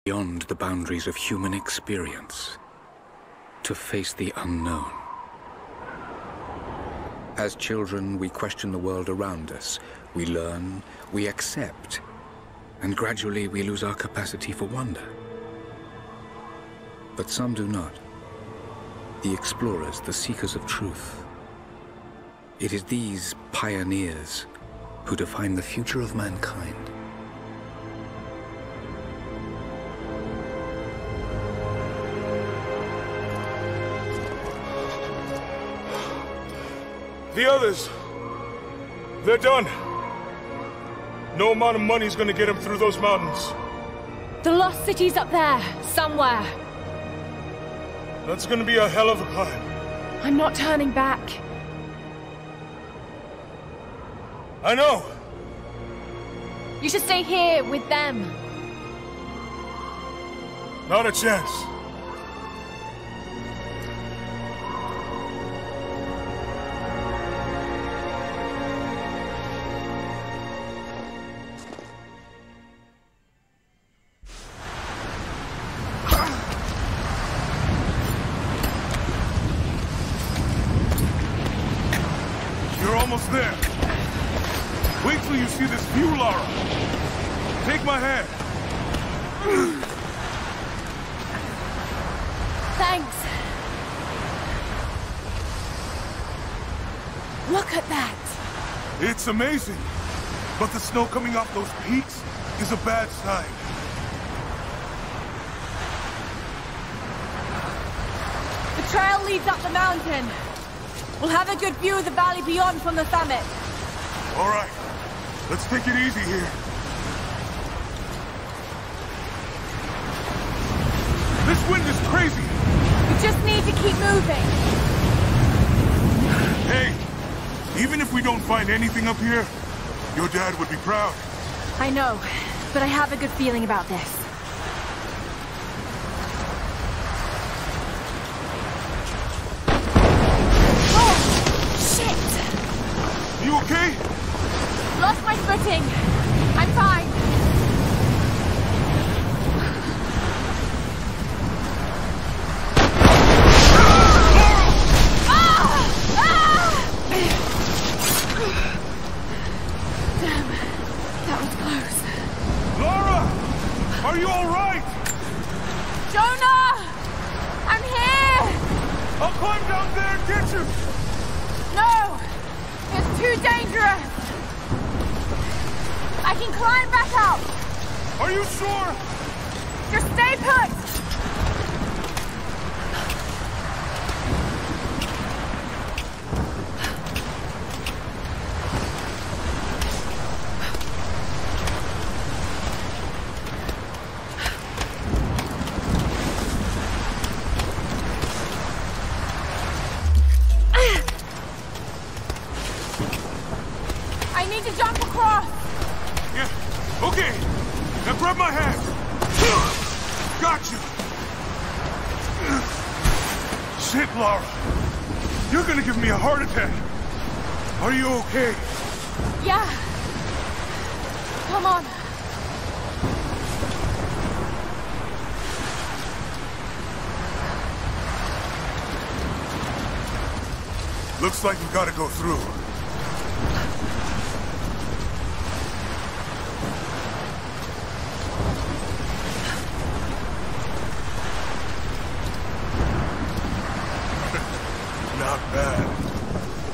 beyond the boundaries of human experience, to face the unknown. As children, we question the world around us. We learn, we accept, and gradually we lose our capacity for wonder. But some do not. The explorers, the seekers of truth. It is these pioneers who define the future of mankind. The others, they're done. No amount of money's gonna get them through those mountains. The lost city's up there, somewhere. That's gonna be a hell of a climb. I'm not turning back. I know. You should stay here with them. Not a chance. You're almost there. Wait till you see this view, Lara. Take my hand. Thanks. Look at that. It's amazing. But the snow coming off those peaks is a bad sign. The trail leads up the mountain. We'll have a good view of the valley beyond from the summit. All right. Let's take it easy here. This wind is crazy. We just need to keep moving. Hey, even if we don't find anything up here, your dad would be proud. I know, but I have a good feeling about this. Oh, shit! You okay? Lost my footing. I'm fine. Damn, that was close. Lara! Are you all right? Jonah! I'm here! I'll climb down there and get you! No! It's too dangerous! I can climb back up! Are you sure? Just stay put! I need to jump across! Yeah, okay. Now grab my hand. Got you. Shit, Lara. You're gonna give me a heart attack. Are you okay? Yeah. Come on. Looks like we gotta go through. Not bad.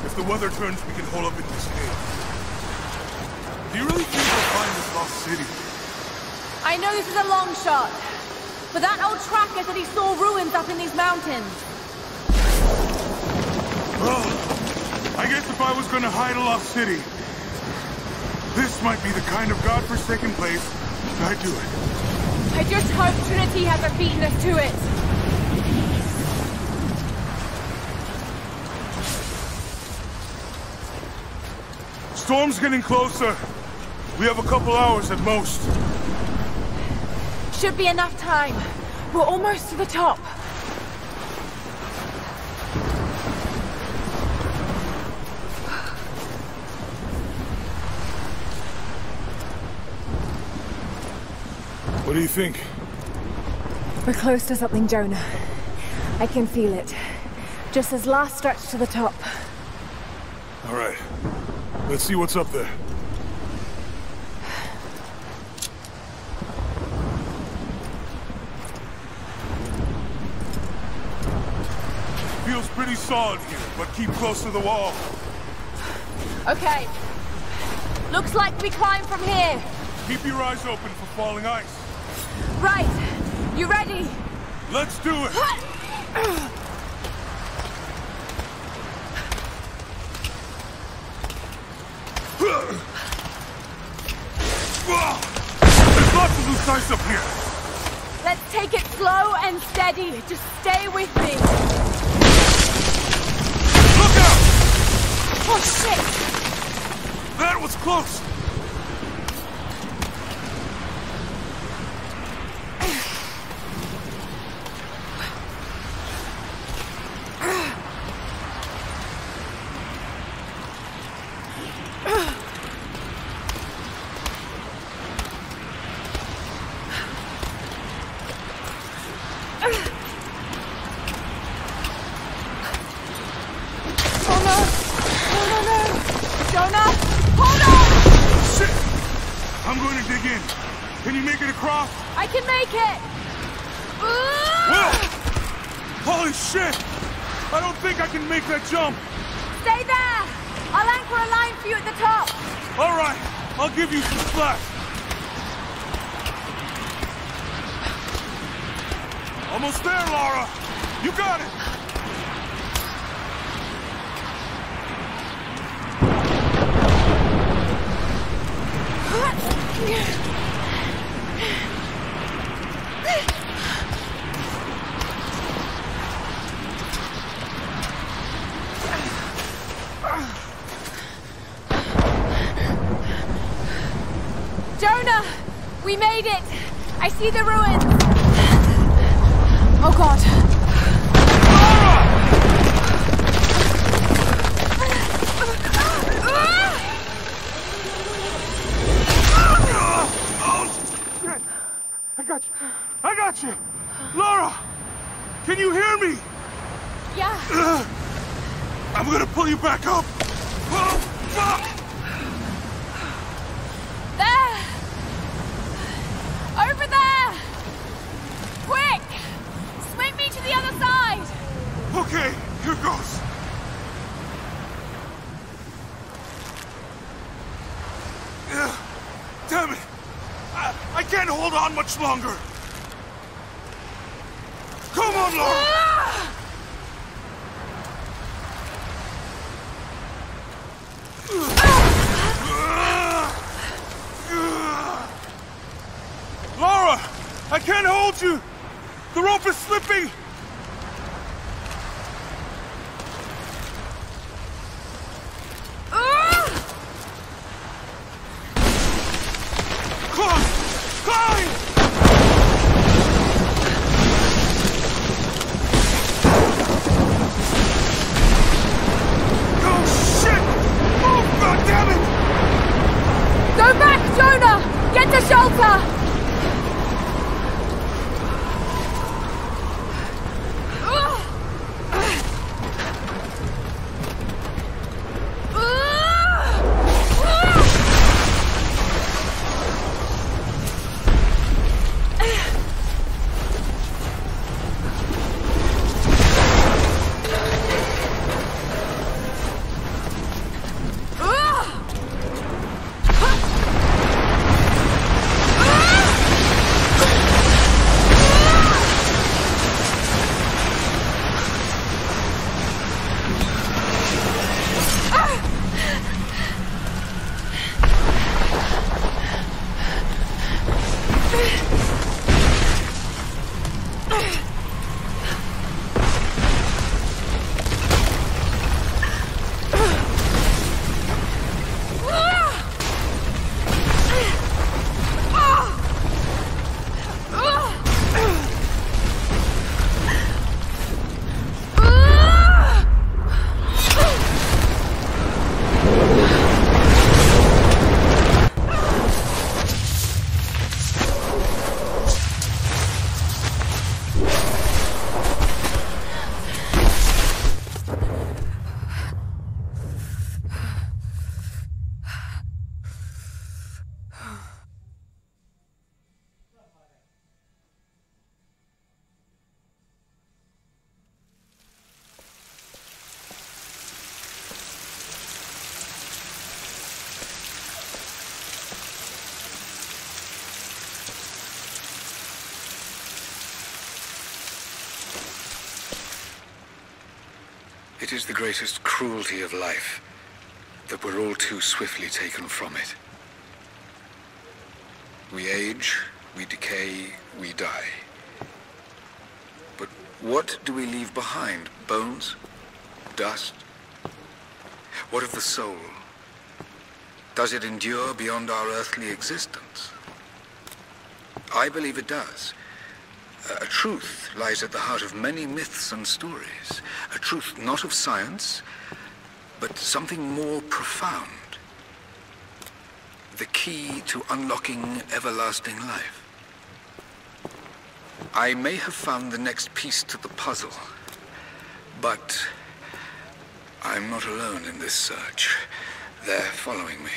If the weather turns, we can hole up in this cave. Do you really think we'll find this lost city? I know this is a long shot, but that old tracker said he saw ruins up in these mountains. Well, I guess if I was gonna hide a lost city, this might be the kind of godforsaken place I'd do it. I just hope Trinity hasn't beaten us to it. Storm's getting closer. We have a couple hours at most. Should be enough time. We're almost to the top. What do you think? We're close to something, Jonah. I can feel it. Just this last stretch to the top. All right. Let's see what's up there. Feels pretty solid here, but keep close to the wall. Okay. Looks like we climb from here. Keep your eyes open for falling ice. Right. You ready? Let's do it! There's lots of loose ice up here. Let's take it slow and steady. Just stay with me. Look out! Oh, shit! That was close. I can make it! Whoa! Holy shit! I don't think I can make that jump! Stay there! I'll anchor a line for you at the top! Alright, I'll give you some slack. Almost there, Lara! You got it! Jonah! We made it! I see the ruins! Oh god! I got you! Lara! Can you hear me? Yeah. I'm gonna pull you back up! Oh, fuck! There! Over there! Quick! Swing me to the other side! Okay, here goes. Damn it! I can't hold on much longer! Come on, Lara! Lara! I can't hold you! The rope is slipping! It is the greatest cruelty of life that we're all too swiftly taken from it. We age, we decay, we die. But what do we leave behind? Bones? Dust? What of the soul? Does it endure beyond our earthly existence? I believe it does. A truth lies at the heart of many myths and stories. A truth not of science, but something more profound. The key to unlocking everlasting life. I may have found the next piece to the puzzle, but I'm not alone in this search. They're following me,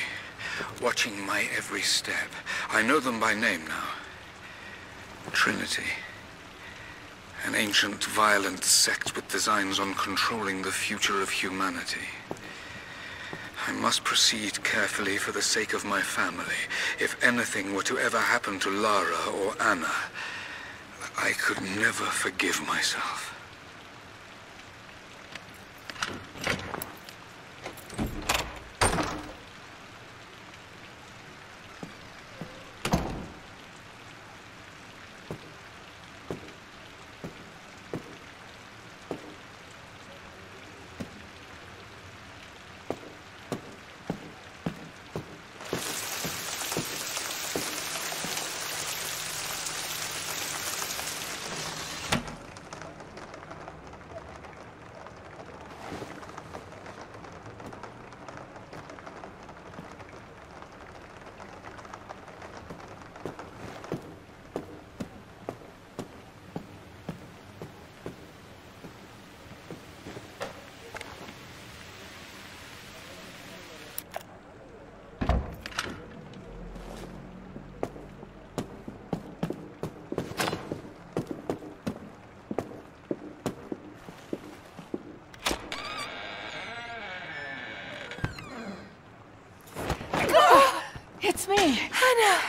watching my every step. I know them by name now. Trinity. An ancient, violent sect with designs on controlling the future of humanity. I must proceed carefully for the sake of my family. If anything were to ever happen to Lara or Anna, I could never forgive myself. It's me. Anna!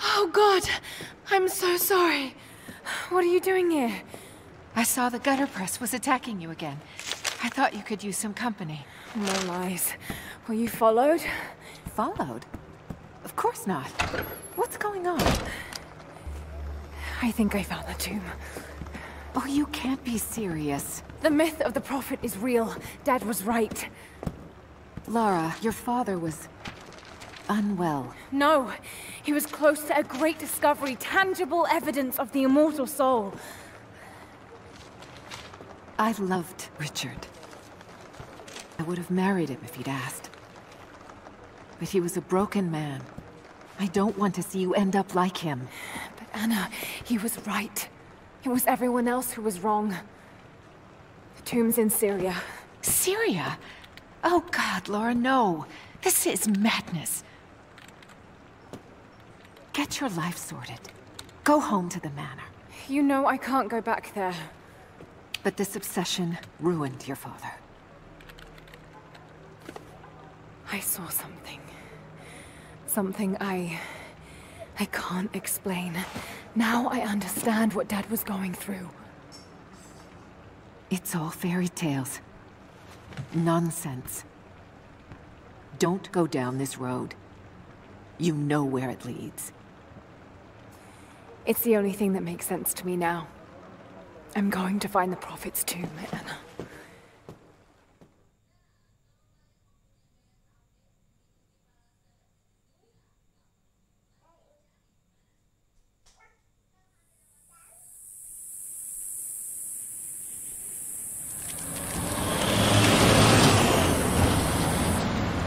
Oh, God. I'm so sorry. What are you doing here? I saw the gutter press was attacking you again. I thought you could use some company. No lies. Were you followed? Followed? Of course not. What's going on? I think I found the tomb. Oh, you can't be serious. The myth of the Prophet is real. Dad was right. Lara, your father was unwell. No, he was close to a great discovery, tangible evidence of the immortal soul. I loved Richard. I would have married him if he'd asked. But he was a broken man. I don't want to see you end up like him. But Anna, he was right. It was everyone else who was wrong. The tomb's in Syria. Syria? Oh God, Lara, no. This is madness. Get your life sorted. Go home to the manor. You know I can't go back there. But this obsession ruined your father. I saw something. Something I can't explain. Now I understand what Dad was going through. It's all fairy tales. Nonsense. Don't go down this road. You know where it leads. It's the only thing that makes sense to me now. I'm going to find the Prophet's tomb, Anna.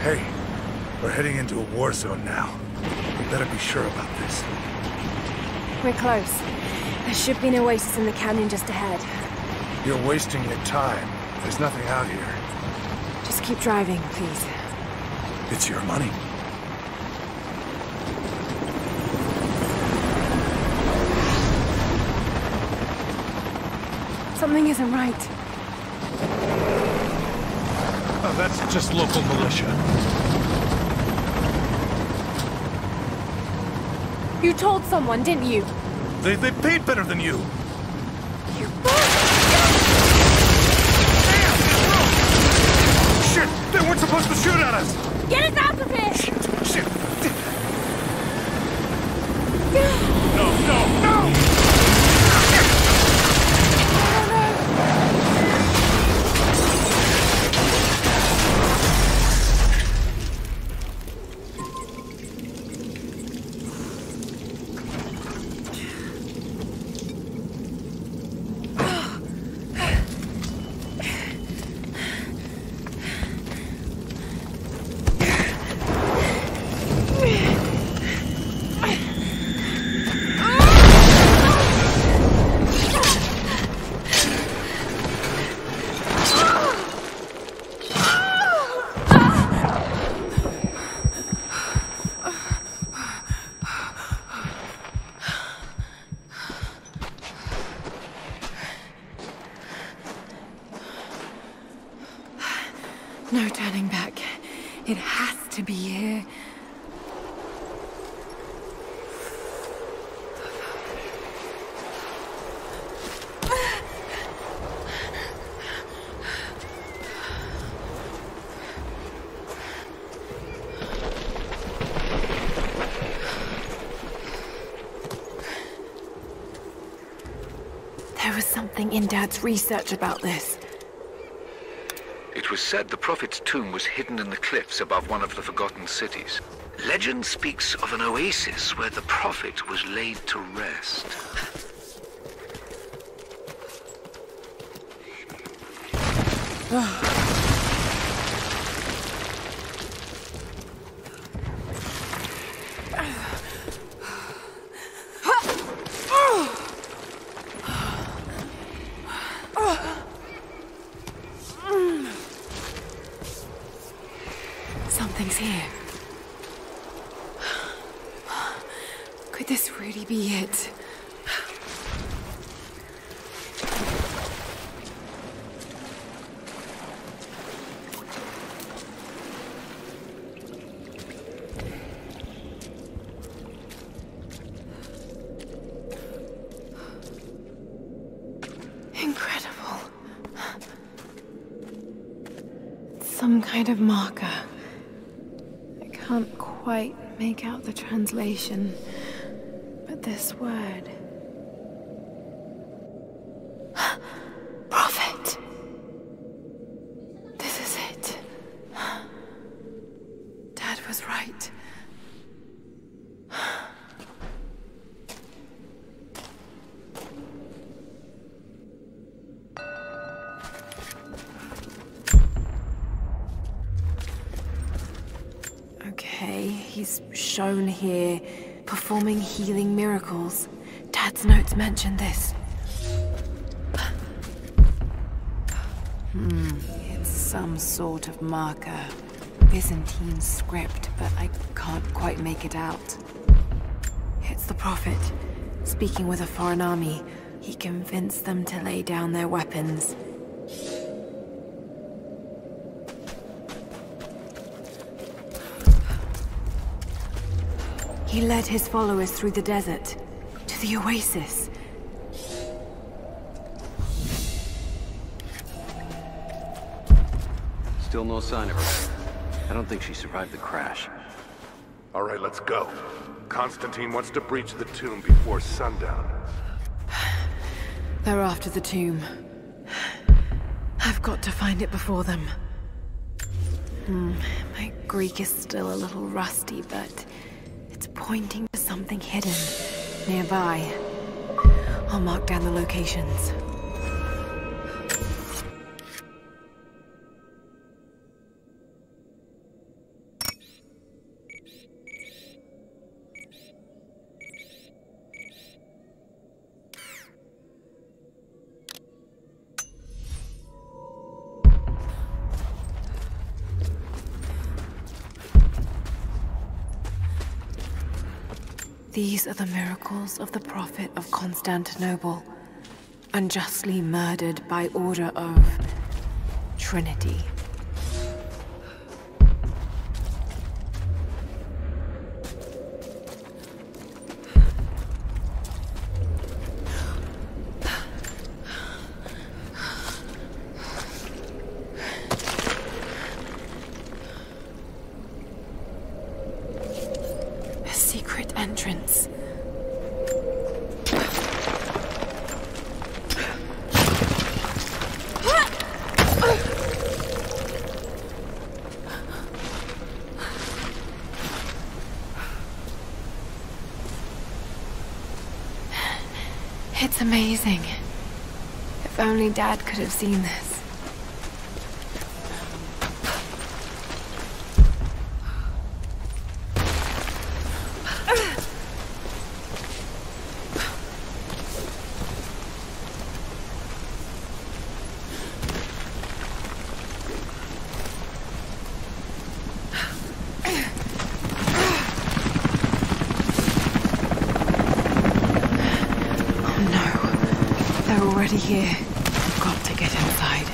Hey, we're heading into a war zone now. We better be sure about this. We're close. There should be an oasis in the canyon just ahead. You're wasting your time. There's nothing out here. Just keep driving, please. It's your money. Something isn't right. Oh, that's just local militia. You told someone, didn't you? They paid better than you. You bastard! They weren't supposed to shoot at us! Get us out of here! Shit! No, no, no! No turning back. It has to be here. There was something in Dad's research about this. It was said the Prophet's tomb was hidden in the cliffs above one of the forgotten cities. Legend speaks of an oasis where the Prophet was laid to rest. Something's here. Could this really be it? Incredible. Some kind of marker. I can't quite make out the translation, but this word... Prophet! This is it. Dad was right. Okay, he's shown here, performing healing miracles. Dad's notes mention this. It's some sort of marker. Byzantine script, but I can't quite make it out. It's the Prophet, speaking with a foreign army. He convinced them to lay down their weapons. He led his followers through the desert, to the oasis. Still no sign of her. I don't think she survived the crash. All right, let's go. Constantine wants to breach the tomb before sundown. They're after the tomb. I've got to find it before them. My Greek is still a little rusty, but it's pointing to something hidden nearby. I'll mark down the locations. These are the miracles of the Prophet of Constantinople, unjustly murdered by order of Trinity. amazing. If only Dad could have seen this. Here. I've got to get inside.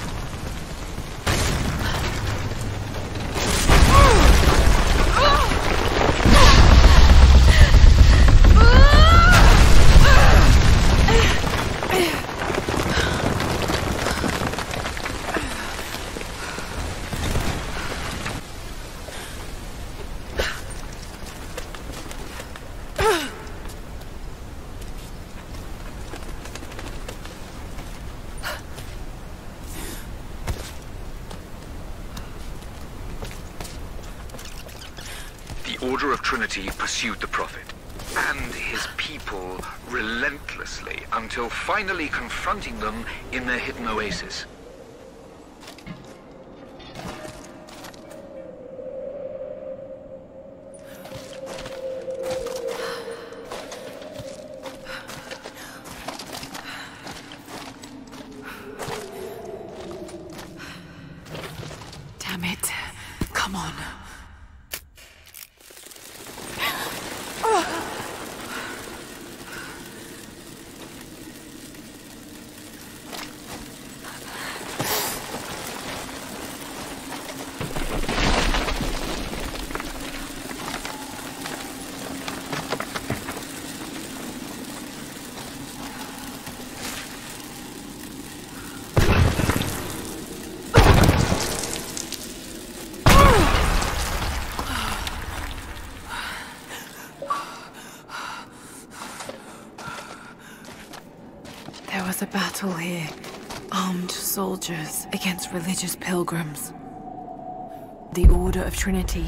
The Order of Trinity pursued the Prophet and his people relentlessly until finally confronting them in their hidden oasis. Damn it. Come on. There was a battle here. Armed soldiers against religious pilgrims. The Order of Trinity.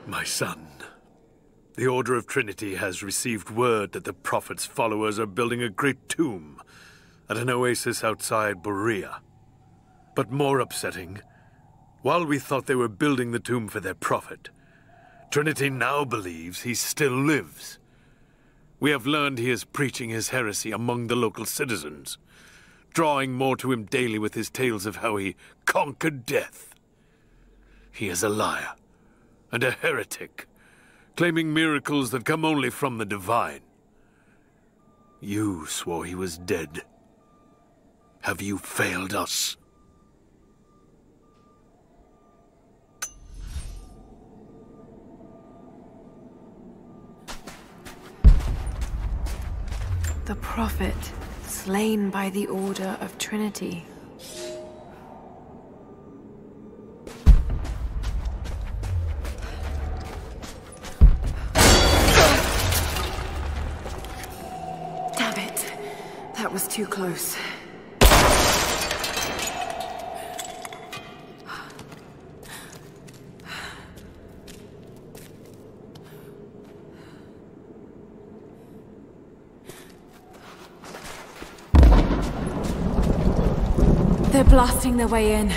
My son, the Order of Trinity has received word that the Prophet's followers are building a great tomb at an oasis outside Berea. But more upsetting, while we thought they were building the tomb for their Prophet, Trinity now believes he still lives. We have learned he is preaching his heresy among the local citizens, drawing more to him daily with his tales of how he conquered death. He is a liar and a heretic, claiming miracles that come only from the divine. You swore he was dead. Have you failed us? The Prophet, slain by the Order of Trinity. Damn it. That was too close. They're blasting their way in.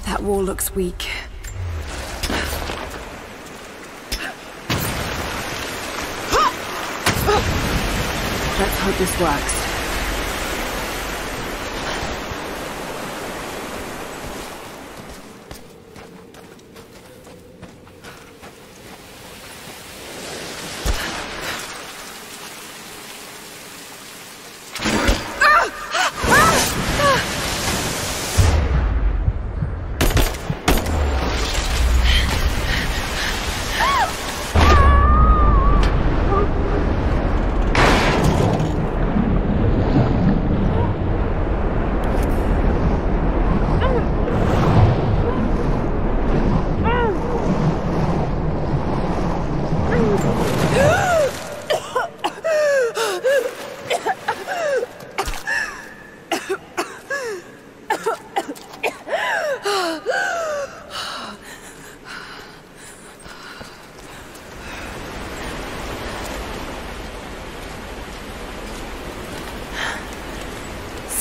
That wall looks weak. Let's hope this works.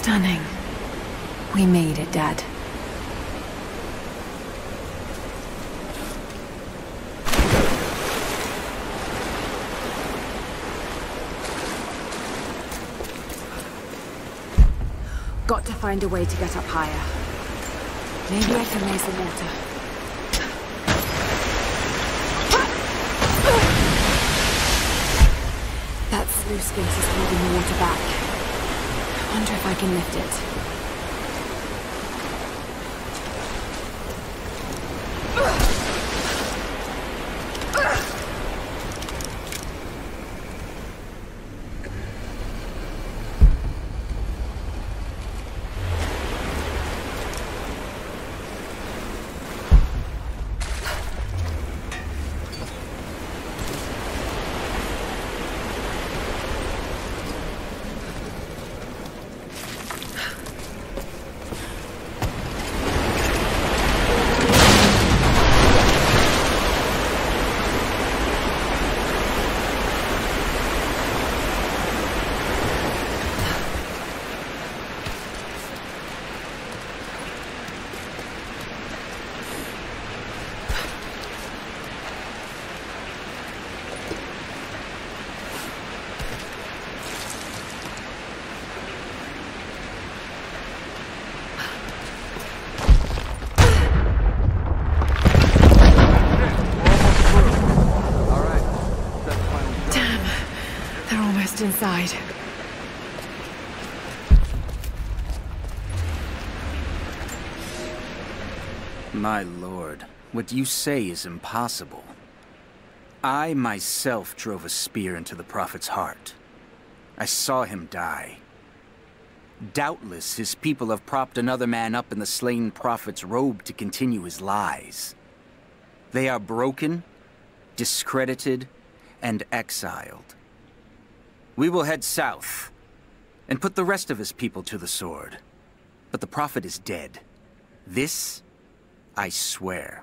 Stunning. We made it, Dad. Got to find a way to get up higher. Maybe I can raise the water. That sluice gate is holding the water back. I wonder if I can lift it. Inside. My lord, what you say is impossible. I myself drove a spear into the Prophet's heart. I saw him die. Doubtless his people have propped another man up in the slain Prophet's robe to continue his lies. They are broken, discredited, and exiled. We will head south, and put the rest of his people to the sword. But the Prophet is dead. This, I swear.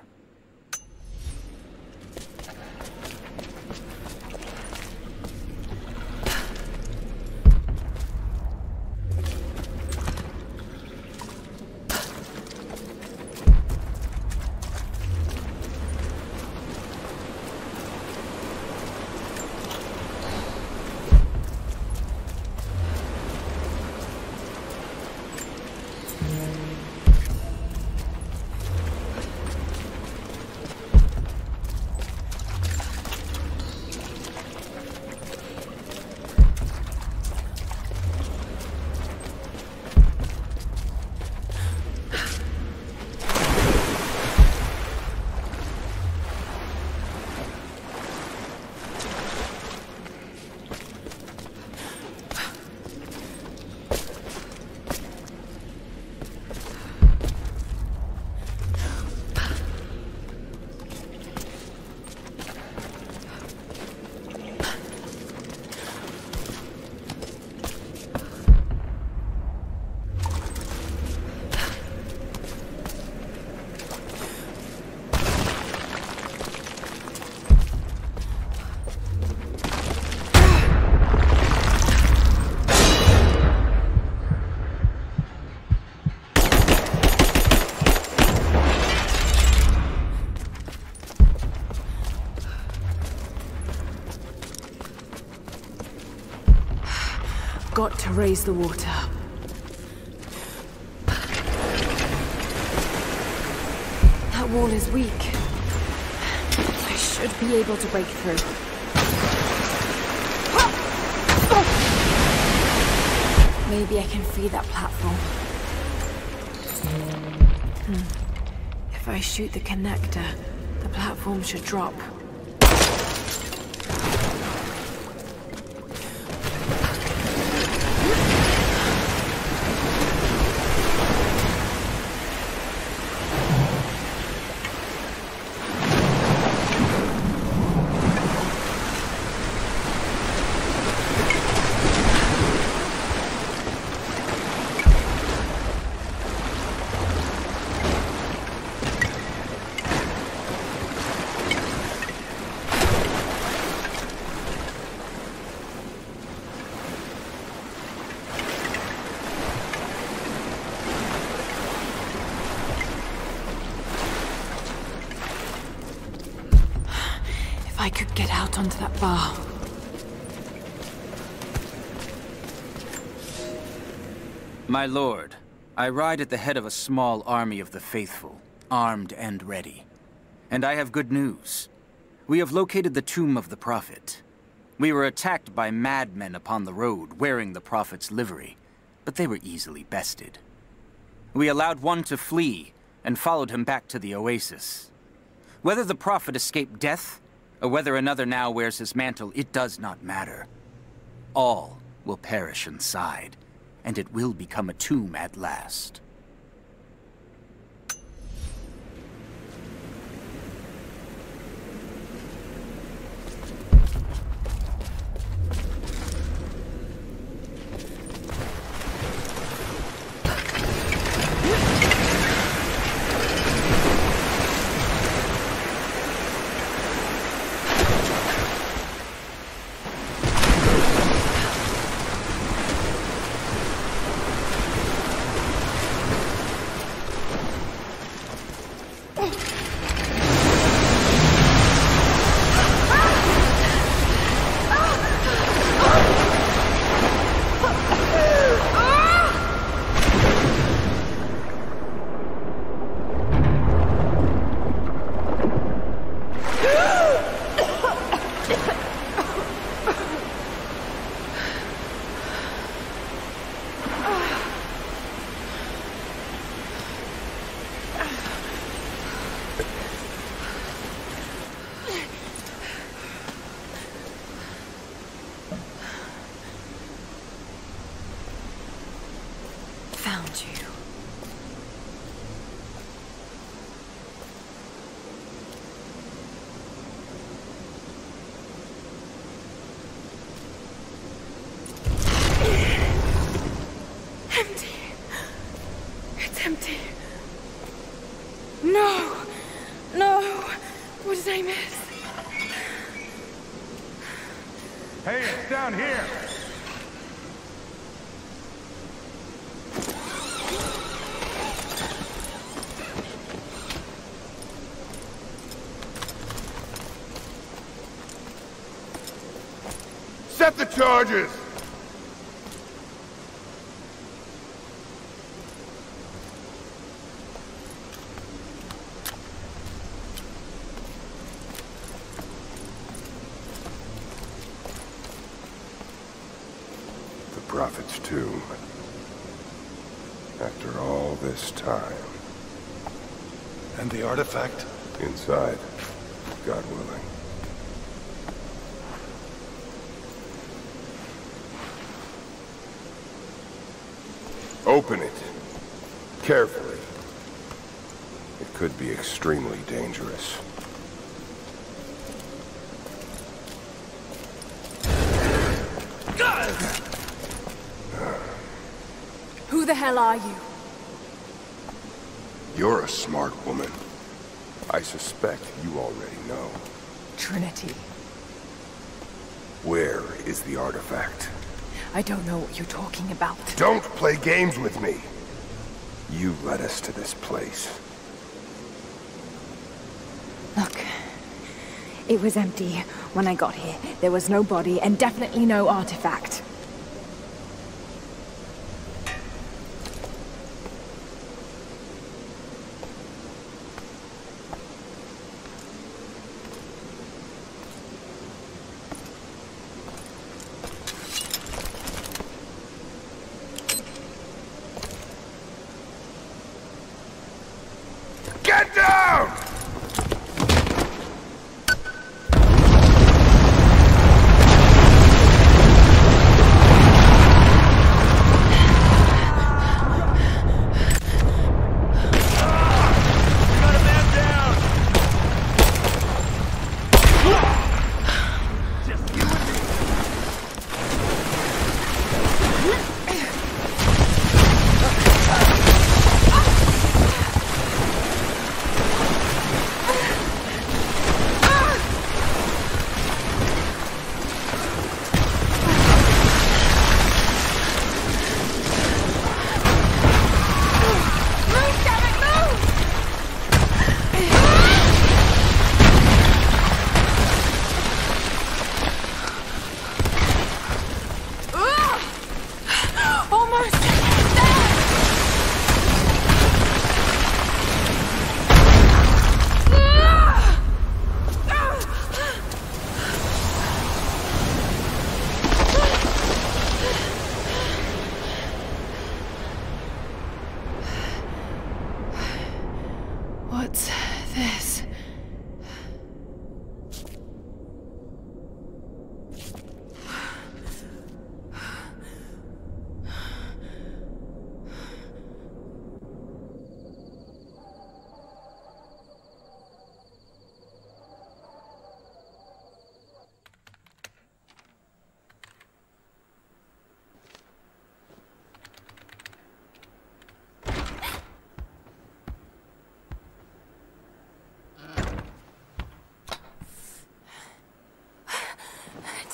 Got to raise the water. That wall is weak. I should be able to break through. Maybe I can free that platform. If I shoot the connector, the platform should drop. get out onto that bar. My lord, I ride at the head of a small army of the faithful, armed and ready. And I have good news. We have located the tomb of the Prophet. We were attacked by madmen upon the road, wearing the Prophet's livery, but they were easily bested. We allowed one to flee, and followed him back to the oasis. Whether the Prophet escaped death, or whether another now wears his mantle, it does not matter. All will perish inside, and it will become a tomb at last. Found you. Empty. It's empty. No. No. What did I miss? Hey, it's down here! Set the charges! The Prophet's tomb. After all this time. And the artifact? Inside, God willing. Open it. Carefully. It could be extremely dangerous. Who the hell are you? You're a smart woman. I suspect you already know. Trinity. Where is the artifact? I don't know what you're talking about. Don't play games with me! You led us to this place. Look, it was empty when I got here. There was no body and definitely no artifact. Get down!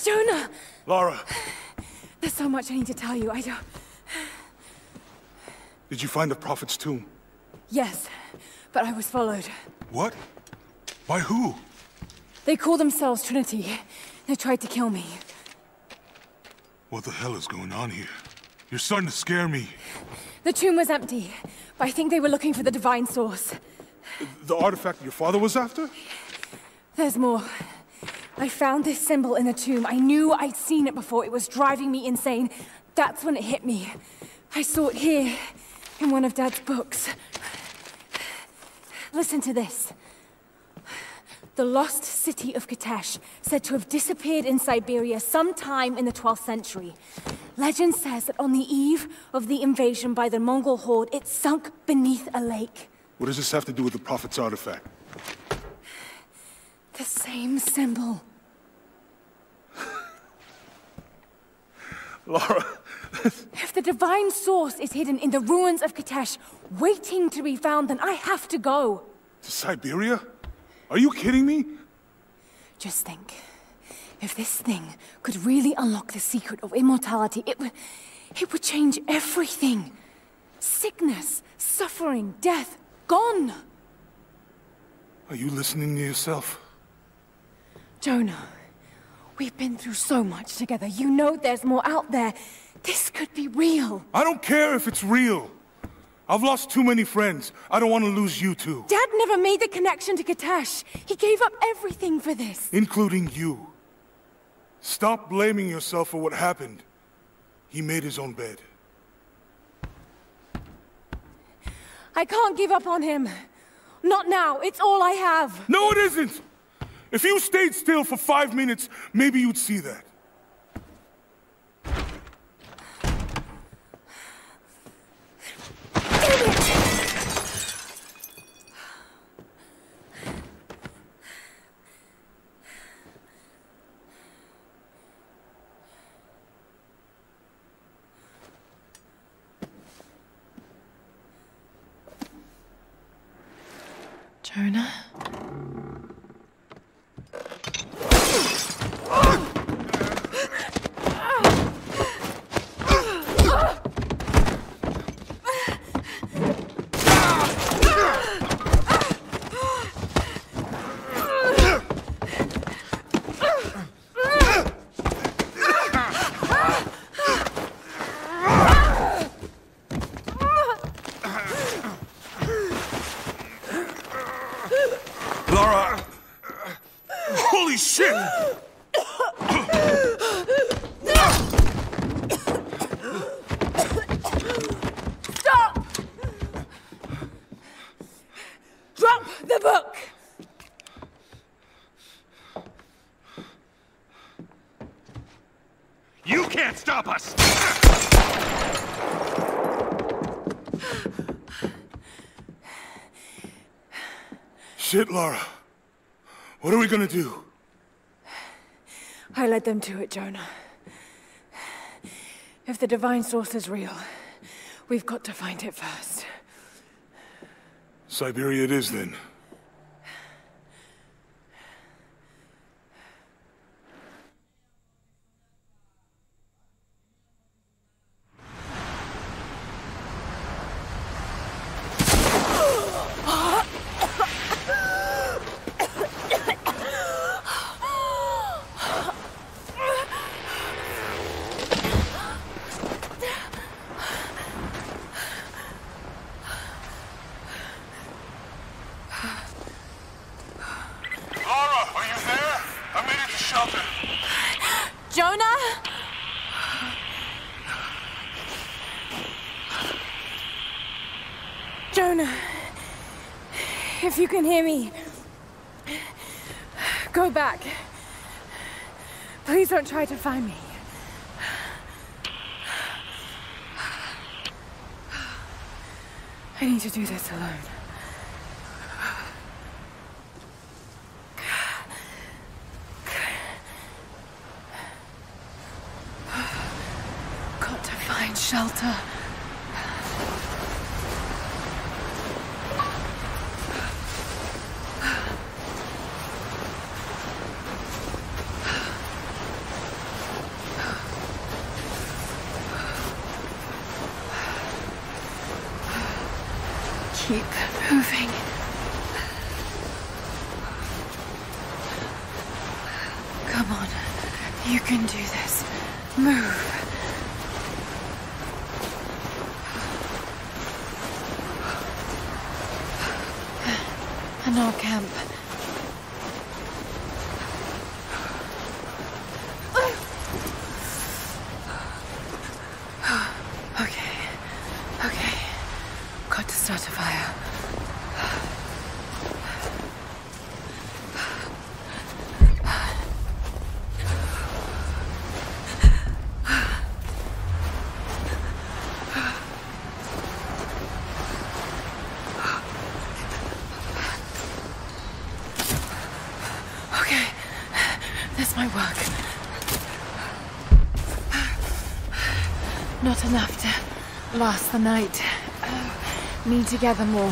Jonah! Lara, There's so much I need to tell you. I don't... did you find the Prophet's tomb? Yes, but I was followed. What? By who? They call themselves Trinity. They tried to kill me. What the hell is going on here? You're starting to scare me. The tomb was empty, but I think they were looking for the divine source. The artifact your father was after? There's more. I found this symbol in the tomb. I knew I'd seen it before. It was driving me insane. That's when it hit me. I saw it here, in one of Dad's books. Listen to this. The lost city of Kitezh, said to have disappeared in Siberia sometime in the 12th century. Legend says that on the eve of the invasion by the Mongol horde, it sunk beneath a lake. What does this have to do with the Prophet's artifact? The same symbol. Lara... If the divine source is hidden in the ruins of Kitezh, waiting to be found, then I have to go. To Siberia? Are you kidding me? Just think. If this thing could really unlock the secret of immortality, it would change everything. Sickness, suffering, death, gone. Are you listening to yourself? Jonah, we've been through so much together. You know there's more out there. This could be real. I don't care if it's real. I've lost too many friends. I don't want to lose you too. Dad never made the connection to Kitezh. He gave up everything for this. Including you. Stop blaming yourself for what happened. He made his own bed. I can't give up on him. Not now. It's all I have. No, it isn't! If you stayed still for 5 minutes, maybe you'd see that. Jonah? Lara! Holy shit! Stop! Drop the book! You can't stop us! Shit, Lara. What are we gonna do? I led them to it, Jonah. If the divine source is real, we've got to find it first. Siberia it is, then. Jonah? Jonah, if you can hear me, go back. Please don't try to find me. I need to do this alone. Got to find shelter. Keep moving. Come on. You can do this. Move. An old camp. Okay. Got to start a fire. My work. Not enough to last the night. Need to gather more.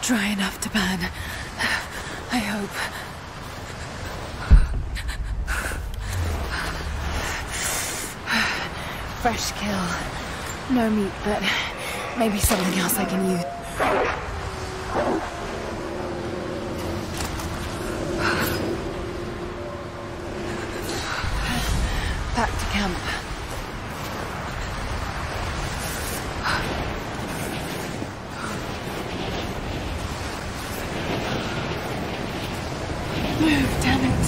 Dry enough to burn. I hope. Fresh kill. No meat, but maybe something else I can use. Back to camp. Move, damn it.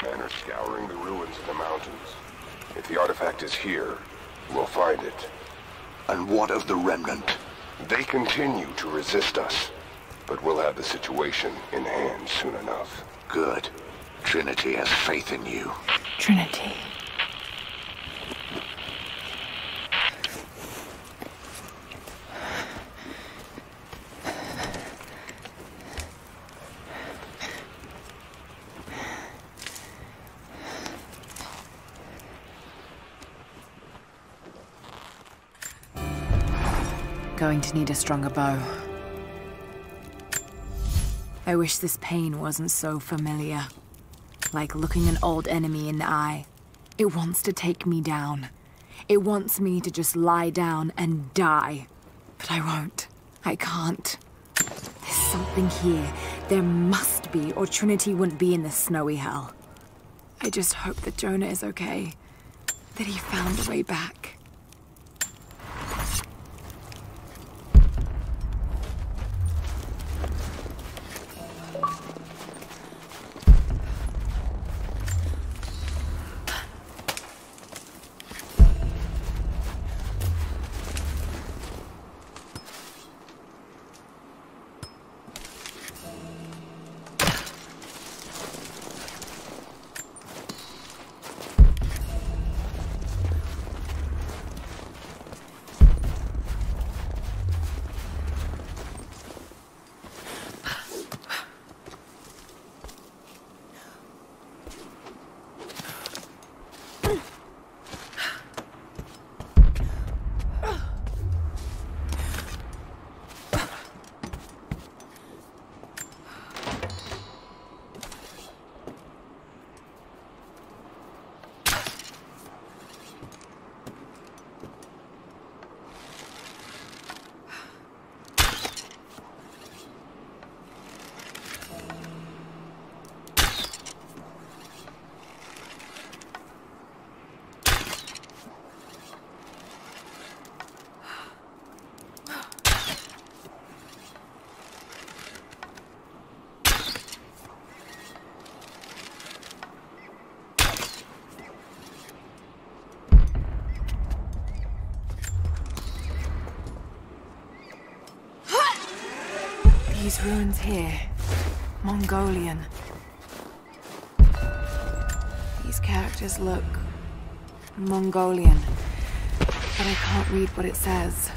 Men are scouring the ruins of the mountains. If the artifact is here, we'll find it. And what of the remnant? They continue to resist us, but we'll have the situation in hand soon enough. Good. Trinity has faith in you. Trinity. Going to need a stronger bow. I wish this pain wasn't so familiar. Like looking an old enemy in the eye. It wants to take me down. It wants me to just lie down and die. But I won't. I can't. There's something here. There must be, or Trinity wouldn't be in this snowy hell. I just hope that Jonah is okay. That he found a way back. These ruins here. Mongolian. These characters look Mongolian, but I can't read what it says.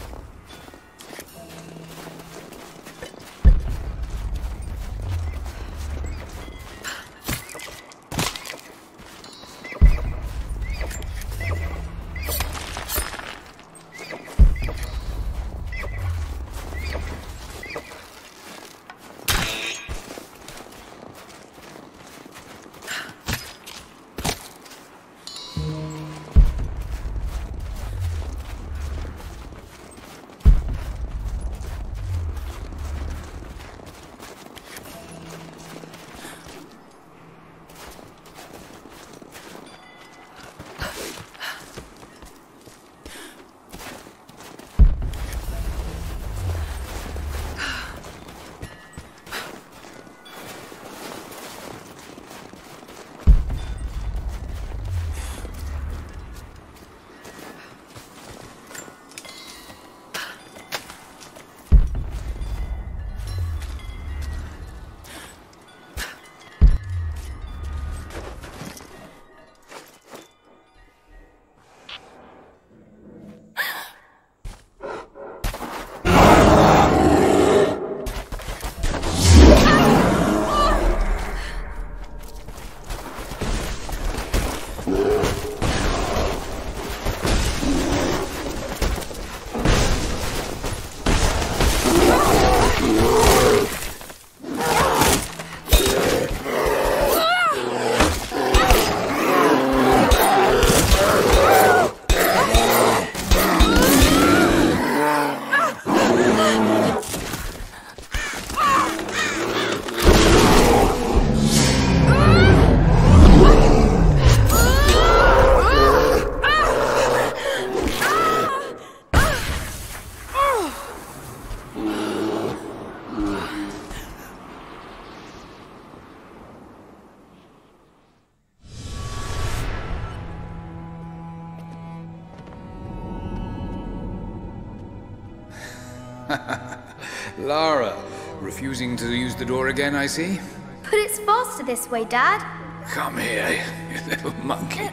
Lara, refusing to use the door again, I see? But it's faster this way, Dad. Come here, you little monkey.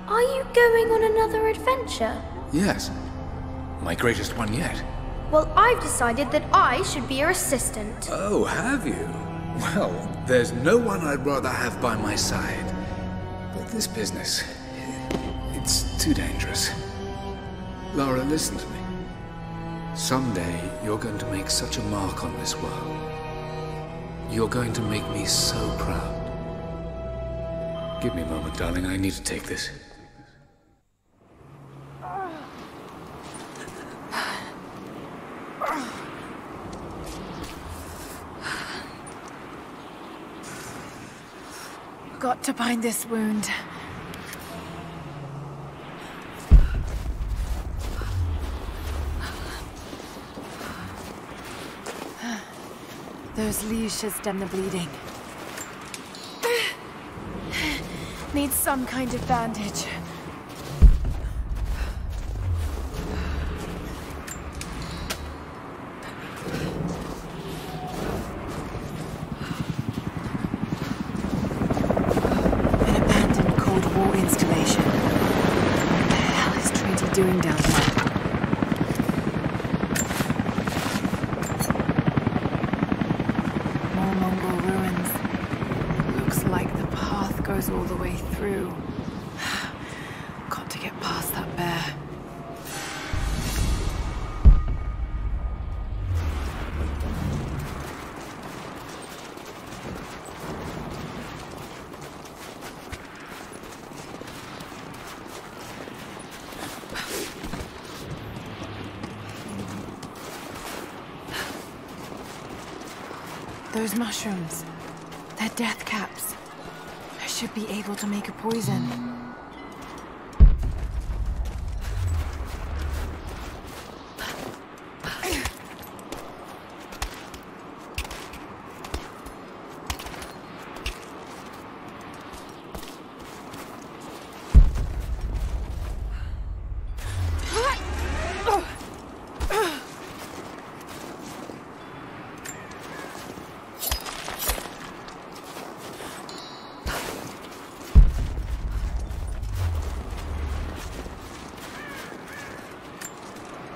Are you going on another adventure? Yes. My greatest one yet. Well, I've decided that I should be your assistant. Oh, have you? Well, there's no one I'd rather have by my side. But this business, it's too dangerous. Lara, listen to me. Someday, you're going to make such a mark on this world. You're going to make me so proud. Give me a moment, darling. I need to take this. Got to bind this wound. Those leaves should stem the bleeding. Need some kind of bandage. An abandoned Cold War installation. What the hell is Trinity doing down there? All the way through. Got to get past that bear. Those mushrooms, they're death caps. Should be able to make a poison.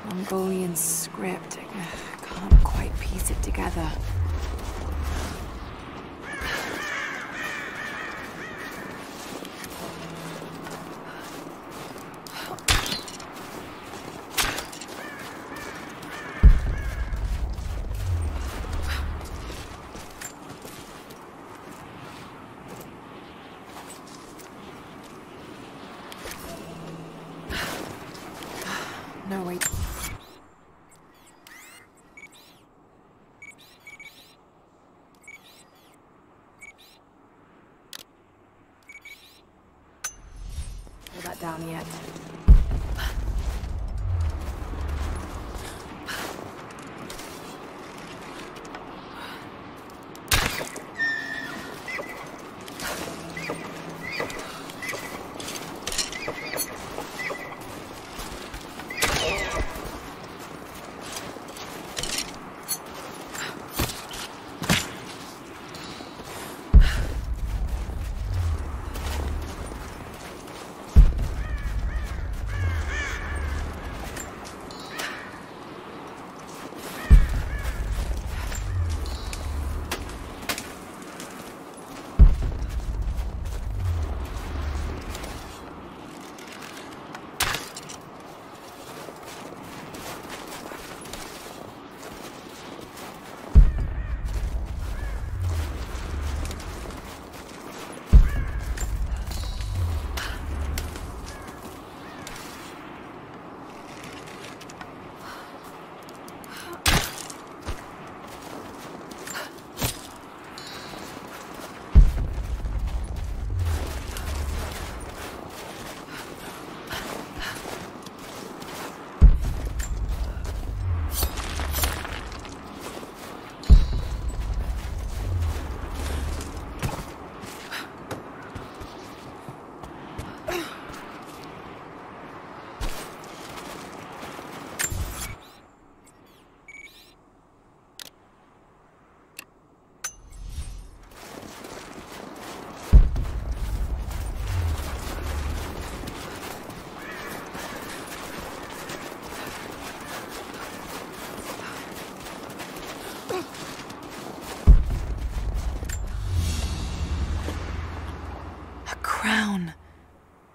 Mongolian script. I can't quite piece it together. No, wait. Pull that down yet.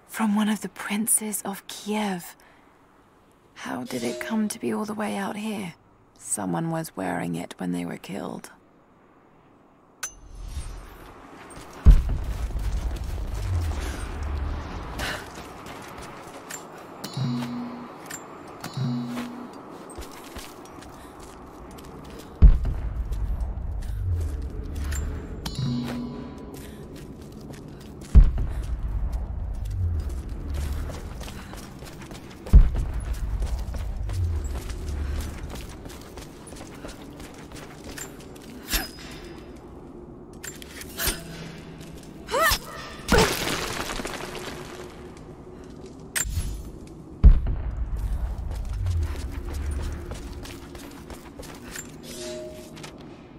From one of the princes of Kiev. How did it come to be all the way out here? Someone was wearing it when they were killed.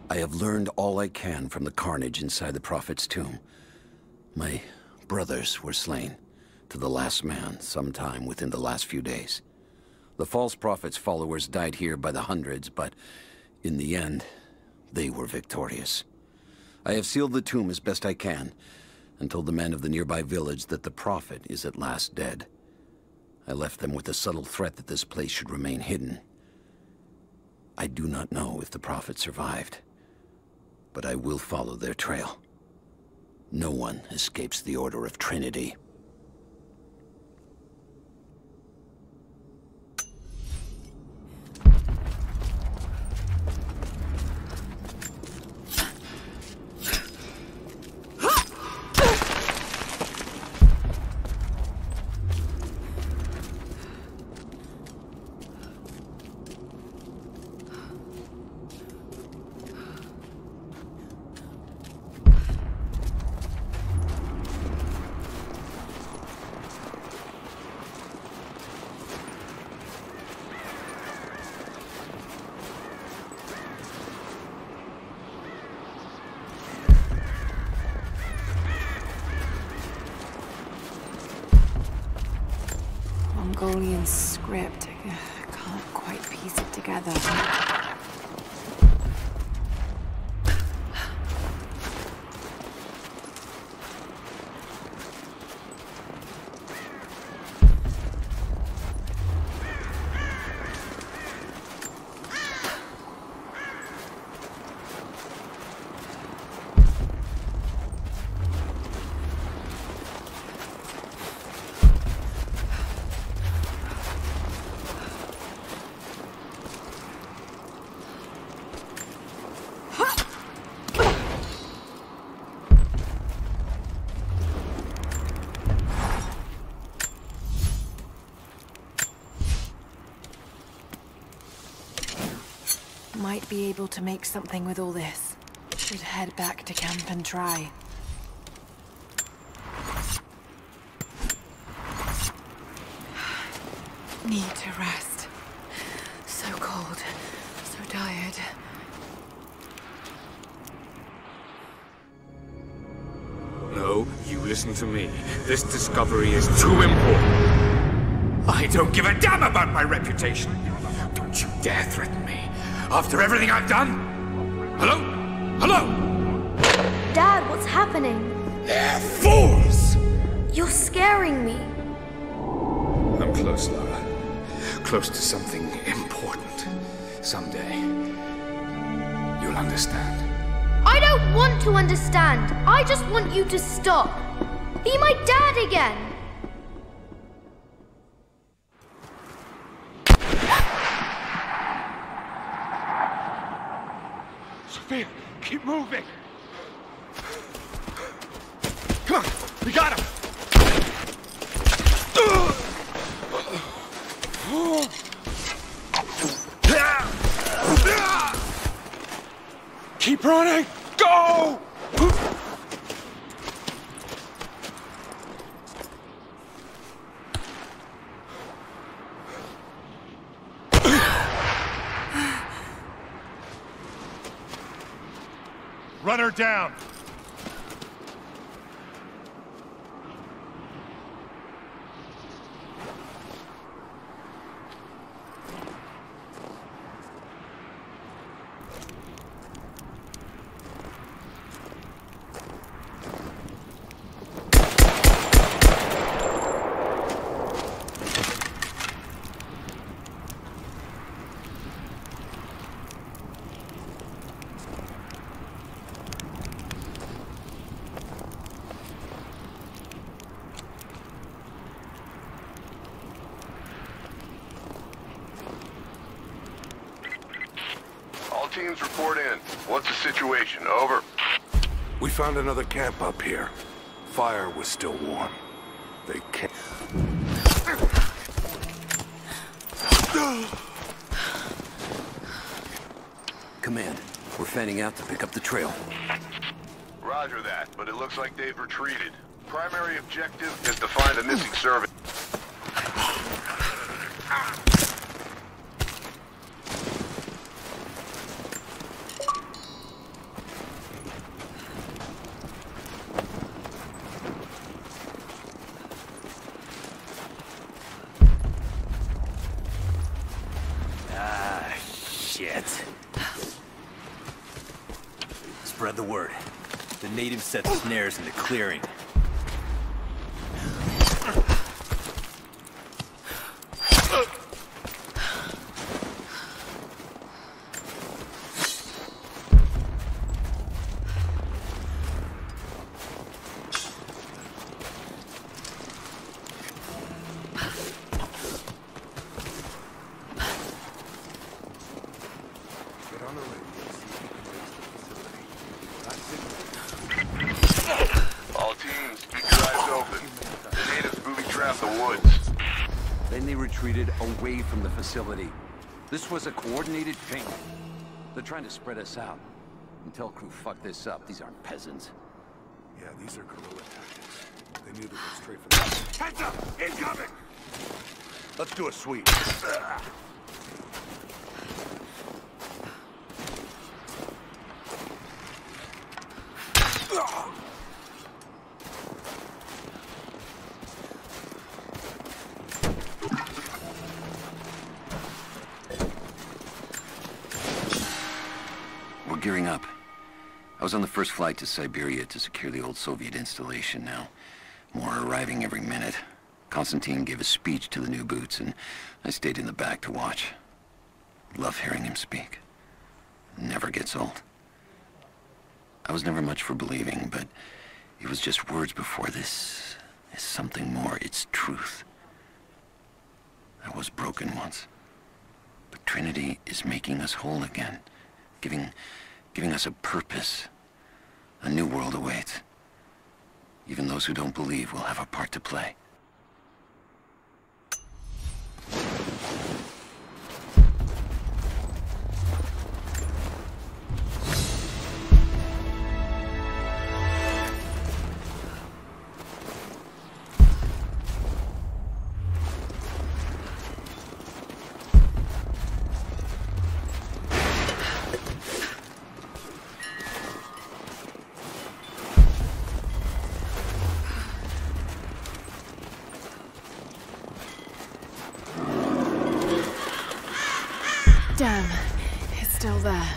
I have learned all I can from the carnage inside the Prophet's tomb. My brothers were slain, to the last man, sometime within the last few days. The false Prophet's followers died here by the hundreds, but in the end, they were victorious. I have sealed the tomb as best I can, and told the men of the nearby village that the Prophet is at last dead. I left them with a subtle threat that this place should remain hidden. I do not know if the Prophet survived, but I will follow their trail. No one escapes the Order of Trinity. Mongolian script. I Can't quite piece it together. Might be able to make something with all this. Should head back to camp and try. Need to rest. So cold, so tired. No, you listen to me. This discovery is too important. I don't give a damn about my reputation. Don't you dare threaten me. After everything I've done? Hello? Hello? Dad, what's happening? They're fools! You're scaring me. I'm close, Lara. Close to something important. Someday, you'll understand. I don't want to understand. I just want you to stop. Be my dad again. Sophia, keep moving. Come on, we got him. Keep running! Go! Run her down! Teams report in. What's the situation? Over. We found another camp up here. Fire was still warm. They can't... Command, we're fanning out to pick up the trail. Roger that, but it looks like they've retreated. Primary objective is to find the missing servant. Spread the word. The natives set snares in the clearing. All teams, keep your eyes open. The natives moving throughout the woods. Then they retreated away from the facility. This was a coordinated thing. They're trying to spread us out. Until crew fuck this up, these aren't peasants. Yeah, these are guerrilla tactics. They knew to go straight for the... Heads up! Incoming! Let's do a sweep. gearing up. I was on the first flight to Siberia to secure the old Soviet installation now. More arriving every minute. Konstantin gave a speech to the new boots, and I stayed in the back to watch. Love hearing him speak. Never gets old. I was never much for believing, but it was just words before. This is something more. It's truth. I was broken once. But Trinity is making us whole again. Giving us a purpose. A new world awaits. Even those who don't believe will have a part to play. Damn, it's still there.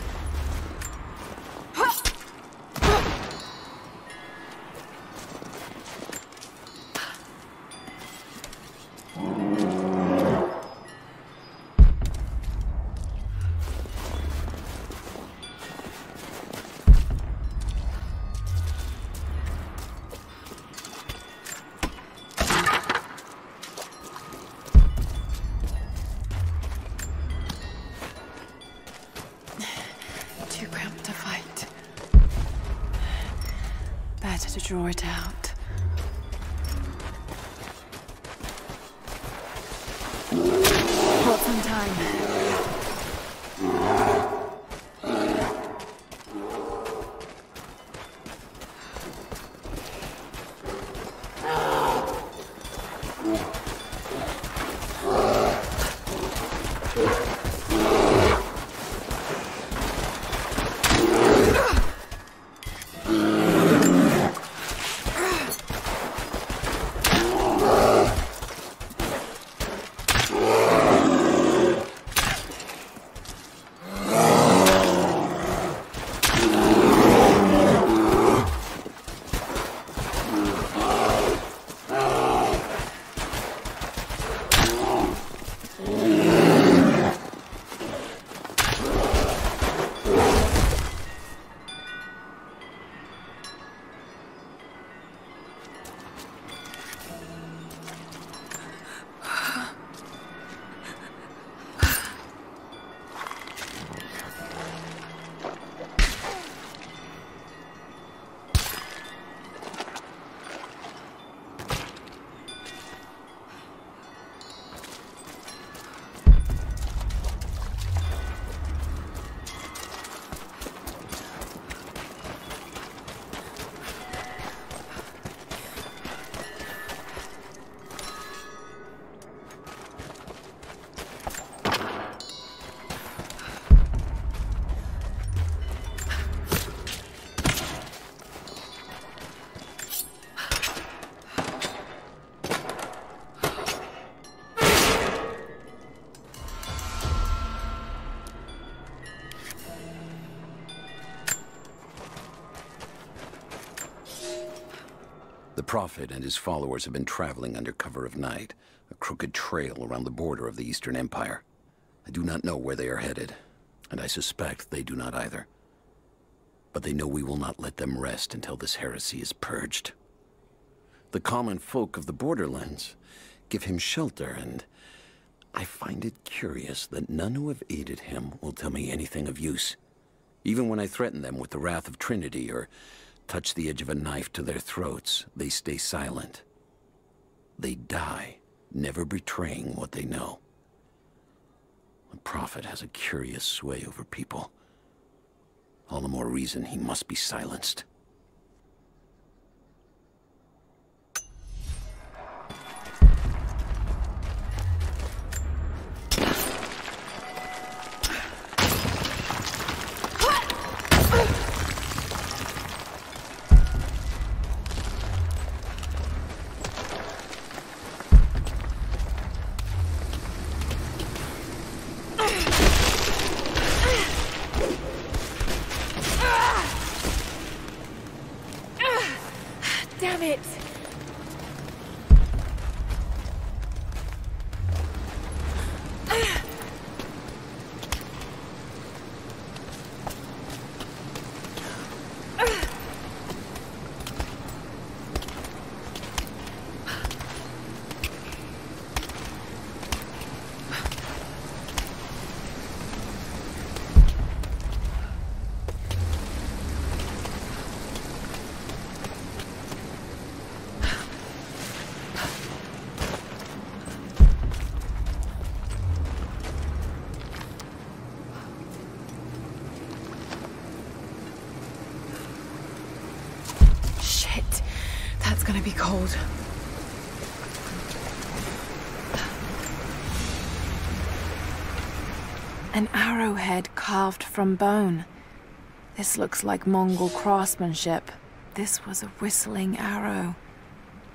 Too cramped to fight. Better to draw it out. Got some time. The Prophet and his followers have been traveling under cover of night, a crooked trail around the border of the Eastern Empire. I do not know where they are headed, and I suspect they do not either. But they know we will not let them rest until this heresy is purged. The common folk of the borderlands give him shelter, and I find it curious that none who have aided him will tell me anything of use. Even when I threaten them with the wrath of Trinity or touch the edge of a knife to their throats, they stay silent. They die, never betraying what they know. The Prophet has a curious sway over people. All the more reason he must be silenced. it! That's gonna be cold. An arrowhead carved from bone. This looks like Mongol craftsmanship. This was a whistling arrow.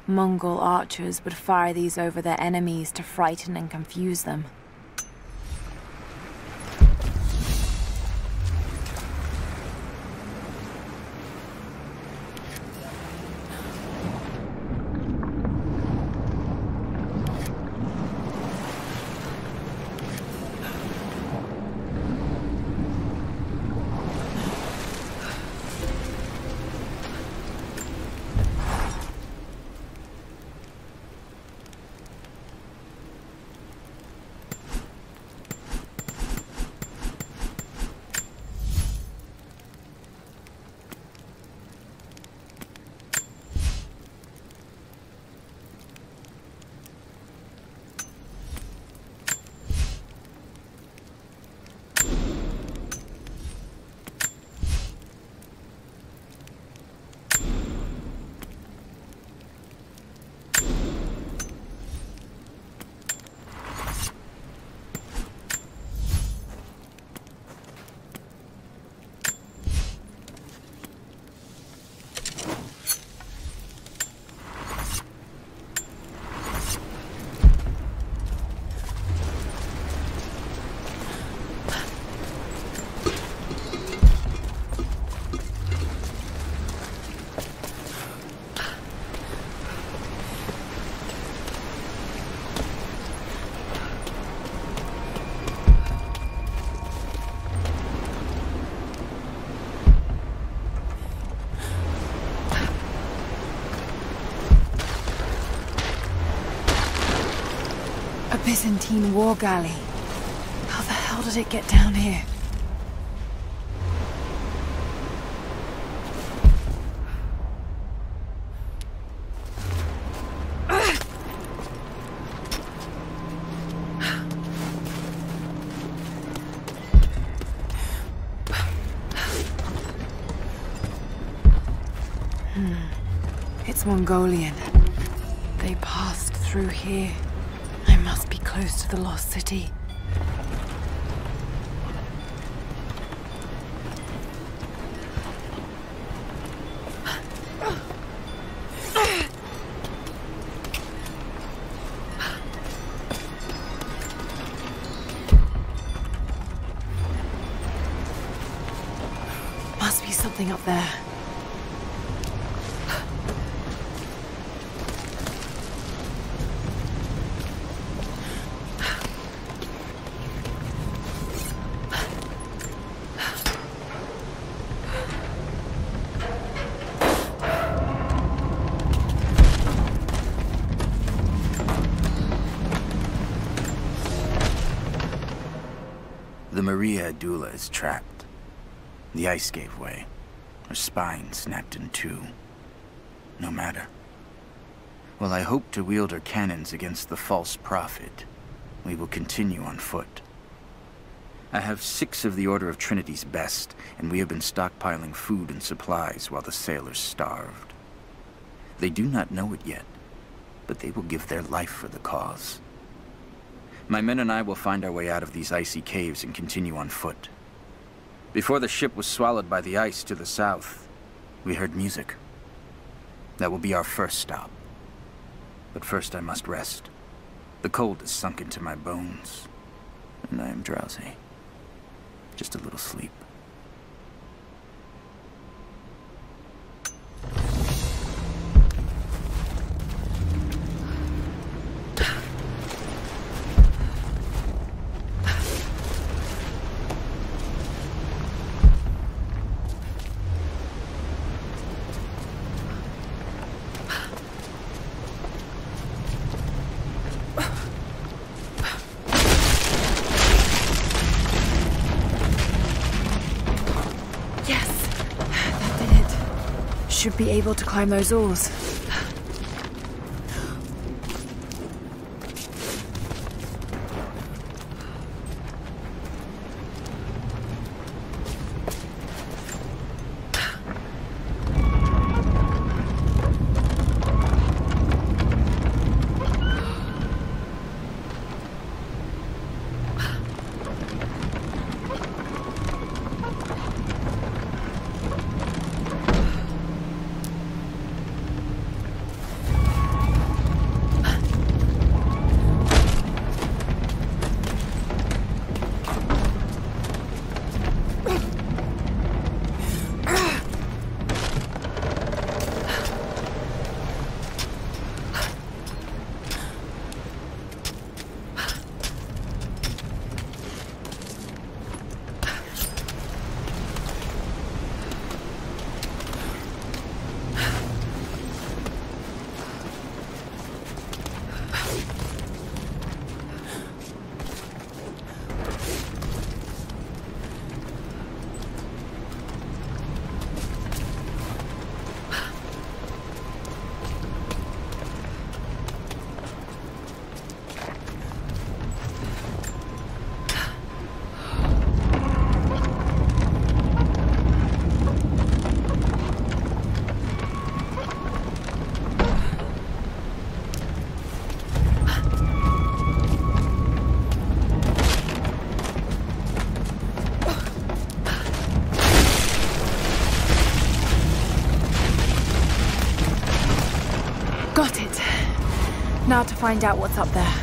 Mongol archers would fire these over their enemies to frighten and confuse them. A Byzantine war galley. How the hell did it get down here? It's Mongolian. They passed through here. I must be close to the lost city. Must be something up there. The Maria Adula is trapped. The ice gave way. Her spine snapped in two. No matter. While I hope to wield her cannons against the false prophet, we will continue on foot. I have 6 of the Order of Trinity's best, and we have been stockpiling food and supplies while the sailors starved. They do not know it yet, but they will give their life for the cause. My men and I will find our way out of these icy caves and continue on foot. Before the ship was swallowed by the ice to the south, we heard music. That will be our first stop. But first I must rest. The cold has sunk into my bones, and I am drowsy. Just a little sleep. should be able to climb those walls. Got it. Now to find out what's up there.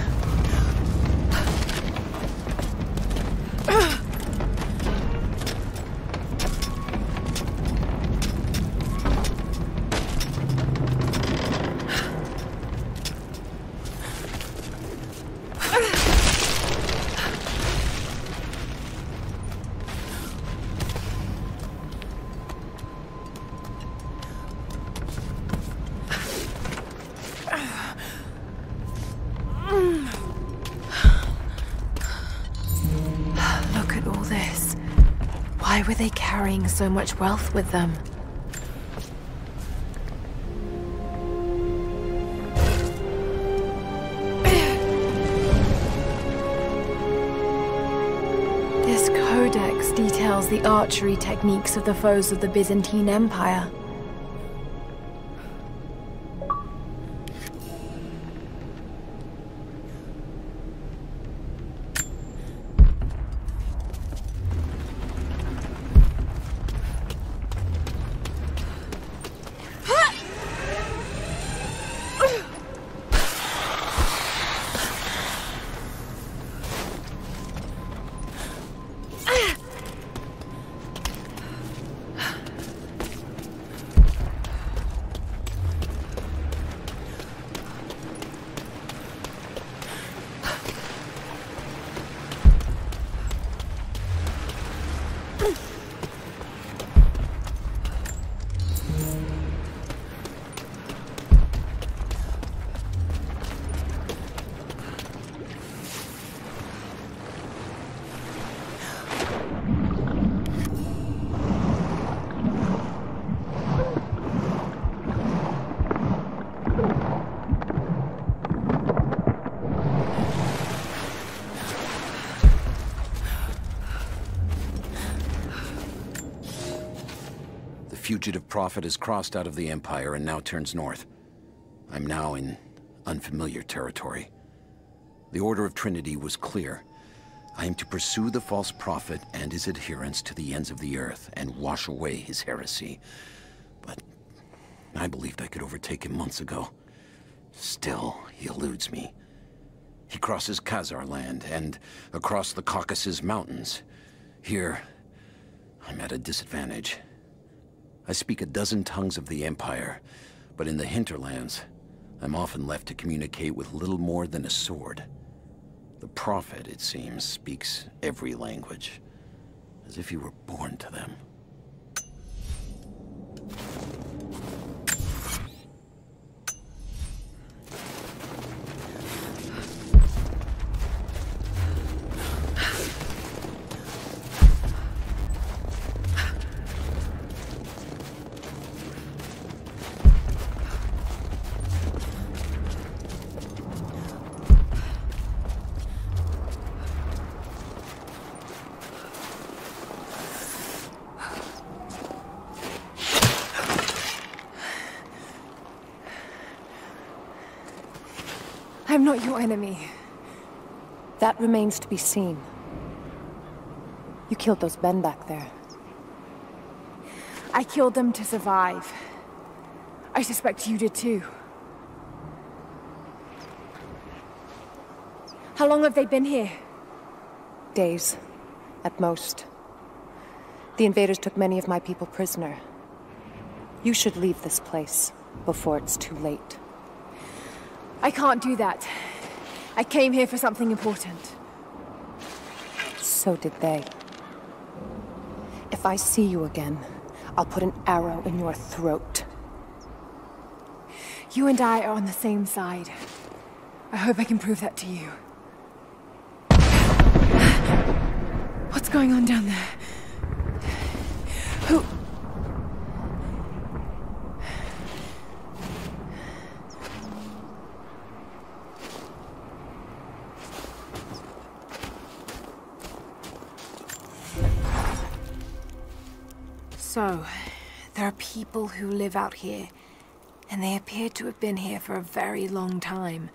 Why were they carrying so much wealth with them? This codex details the archery techniques of the foes of the Byzantine Empire. Fugitive prophet has crossed out of the Empire and now turns north. I'm now in unfamiliar territory. The Order of Trinity was clear. I am to pursue the false prophet and his adherents to the ends of the earth and wash away his heresy. But I believed I could overtake him months ago. Still, he eludes me. He crosses Khazar land and across the Caucasus Mountains. Here, I'm at a disadvantage. I speak a dozen tongues of the Empire, but in the hinterlands, I'm often left to communicate with little more than a sword. The Prophet, it seems, speaks every language, as if he were born to them. I'm not your enemy. That remains to be seen. You killed those men back there. I killed them to survive. I suspect you did too. How long have they been here? Days, at most. The invaders took many of my people prisoner. You should leave this place before it's too late. I can't do that. I came here for something important. So did they. If I see you again, I'll put an arrow in your throat. You and I are on the same side. I hope I can prove that to you. What's going on down there? Who... So, there are people who live out here, and they appear to have been here for a very long time,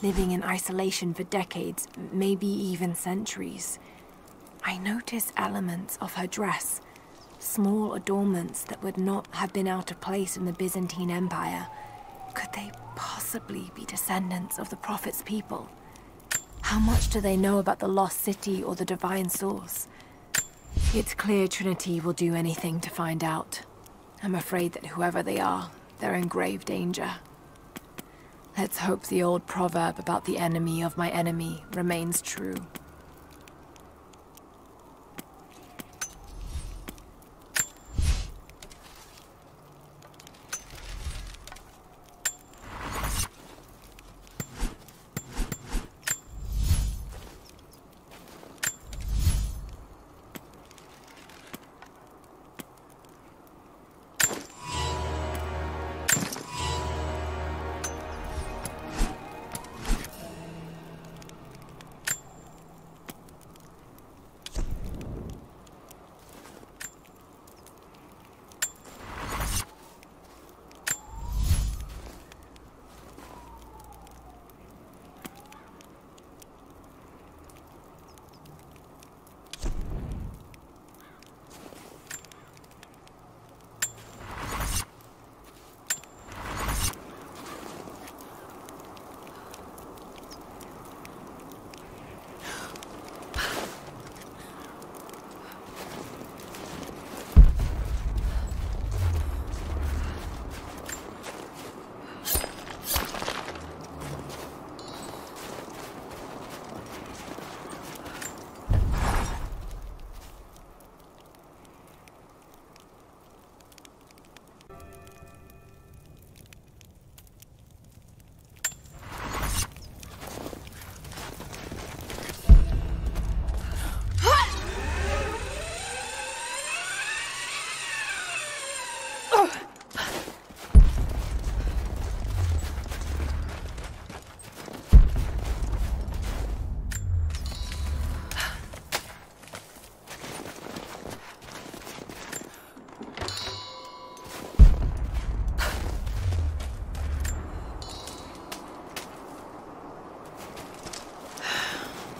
living in isolation for decades, maybe even centuries. I notice elements of her dress, small adornments that would not have been out of place in the Byzantine Empire. Could they possibly be descendants of the Prophet's people? How much do they know about the lost city or the divine source? It's clear Trinity will do anything to find out. I'm afraid that whoever they are, they're in grave danger. Let's hope the old proverb about the enemy of my enemy remains true.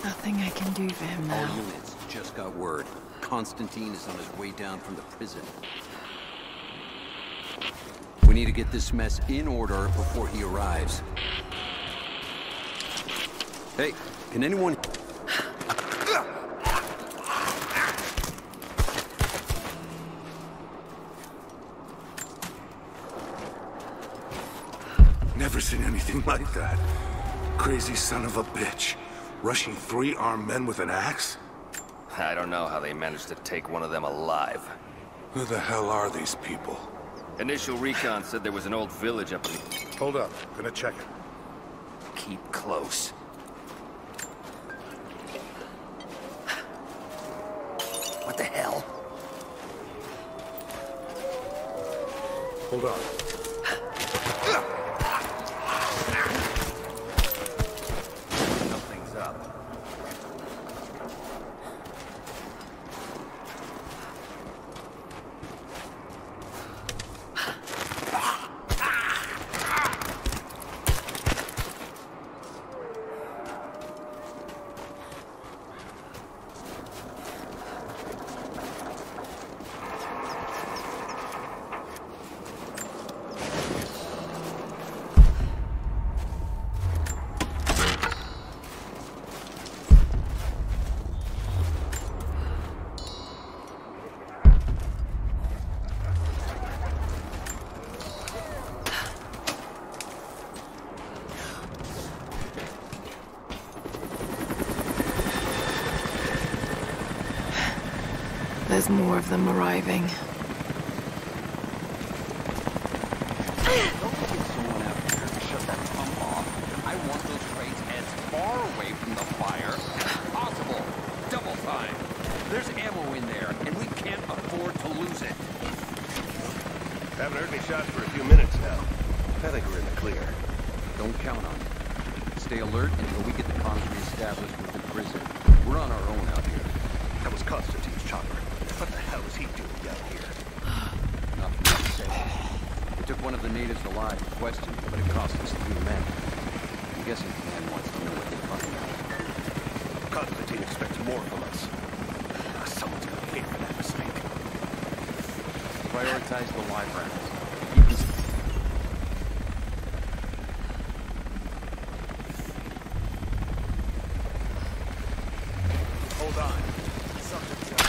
Nothing I can do for him now. All units, just got word. Constantine is on his way down from the prison. We need to get this mess in order before he arrives. Hey, can anyone... Never seen anything like that. Crazy son of a bitch. Rushing 3 armed men with an axe? I don't know how they managed to take one of them alive. Who the hell are these people? Initial recon said there was an old village up in... Hold up, gonna check it. Keep close. What the hell? Hold on. Something's up. there's more of them arriving. Someone out here to shut that pump off. I want those crates as far away from the fire as possible. Double time. There's ammo in there, and we can't afford to lose it. Haven't heard any shots for a few minutes now. I think we're in the clear. Don't count on it. Stay alert until we get the comms reestablished with the prison. We're on our own out here. That was Constantine's chopper. What the hell is he doing down here? Not for me to say. We took one of the natives alive to question, but it cost us 3 men. I'm guessing the man wants to know what they find out. Constantine expects more from us. Someone's gonna pay for that mistake. Prioritize the live rounds. Keep this. Hold on. Something's up.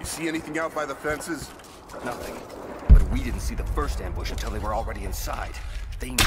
See anything out by the fences? Nothing. But we didn't see the first ambush until they were already inside. They knew.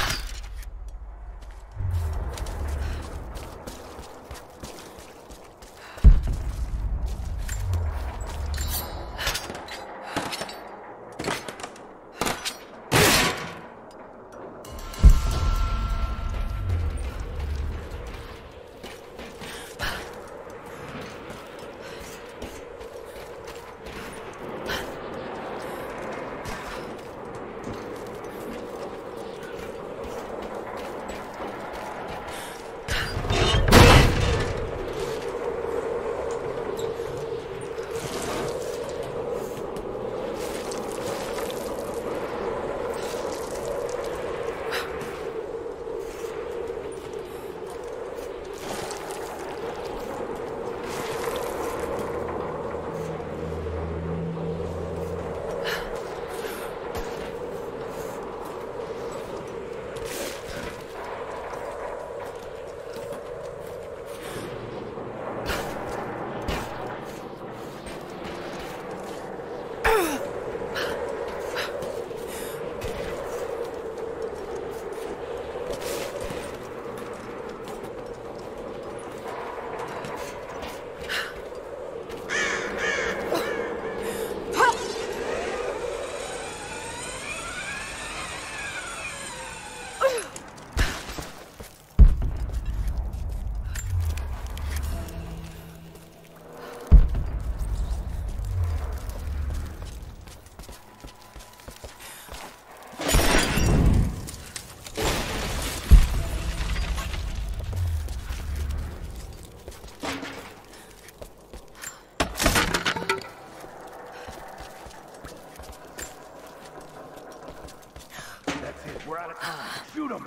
We're out of time. Shoot him.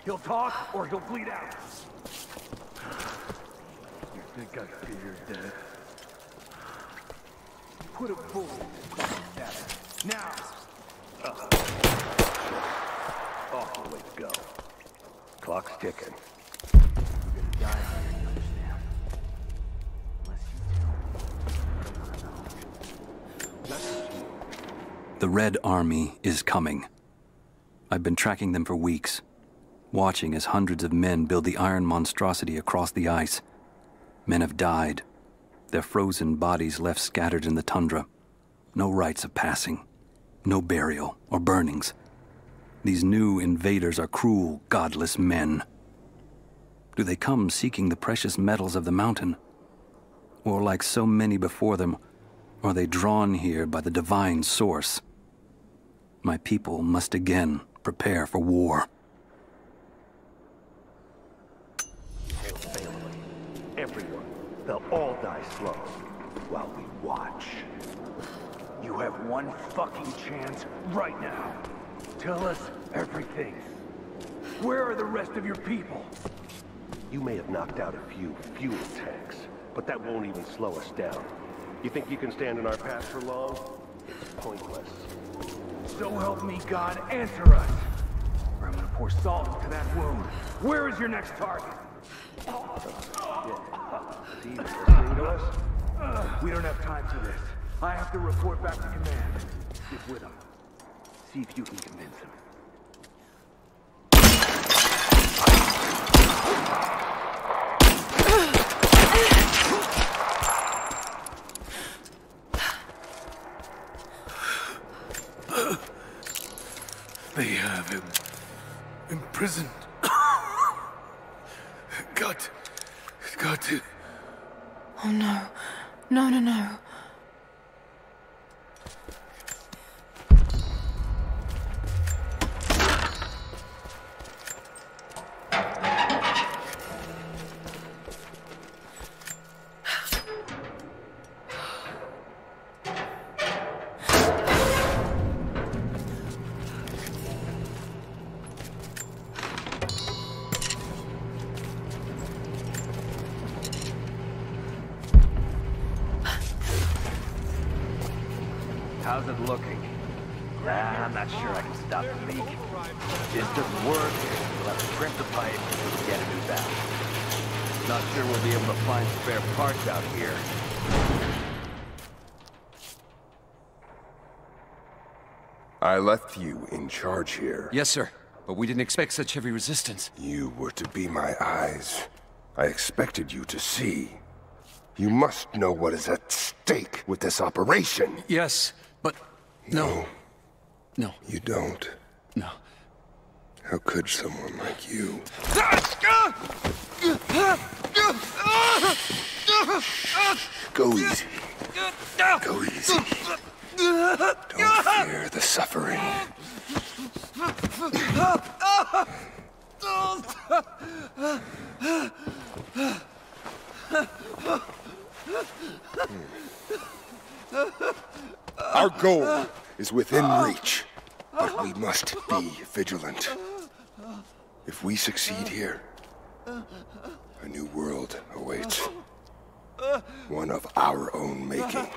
He'll talk or he'll bleed out. You think I fear your death? Put a bullet in that. Now. Awful way to go. Clock's ticking. You're gonna die here, you understand? Unless you tell me. The Red Army is coming. I've been tracking them for weeks, watching as hundreds of men build the iron monstrosity across the ice. Men have died, their frozen bodies left scattered in the tundra. No rites of passing, no burial or burnings. These new invaders are cruel, godless men. Do they come seeking the precious metals of the mountain? Or like so many before them, are they drawn here by the divine source? My people must again prepare for war. Hail family. Everyone. They'll all die slow while we watch. You have one fucking chance right now. Tell us everything. Where are the rest of your people? You may have knocked out a few fuel tanks, but that won't even slow us down. You think you can stand in our path for long? It's pointless. So help me God, answer us! Or I'm gonna pour salt into that wound. Where is your next target? See, you're listening to us? We don't have time for this. I have to report back to command. Get with him. See if you can convince him. They have him imprisoned. Got to. Oh no. No, no, no. How's it looking? I'm not sure I can stop the leak. If this doesn't work, we'll have to crimp the pipe and get a new valve. Not sure we'll be able to find spare parts out here. I left you in charge here. Yes, sir. But we didn't expect such heavy resistance. You were to be my eyes. I expected you to see. You must know what is at stake with this operation. Yes, but... No. No. You don't. No. How could someone like you? Go easy. Go easy. Don't fear the suffering. Our goal is within reach, but we must be vigilant. If we succeed here, a new world awaits. One of our own making.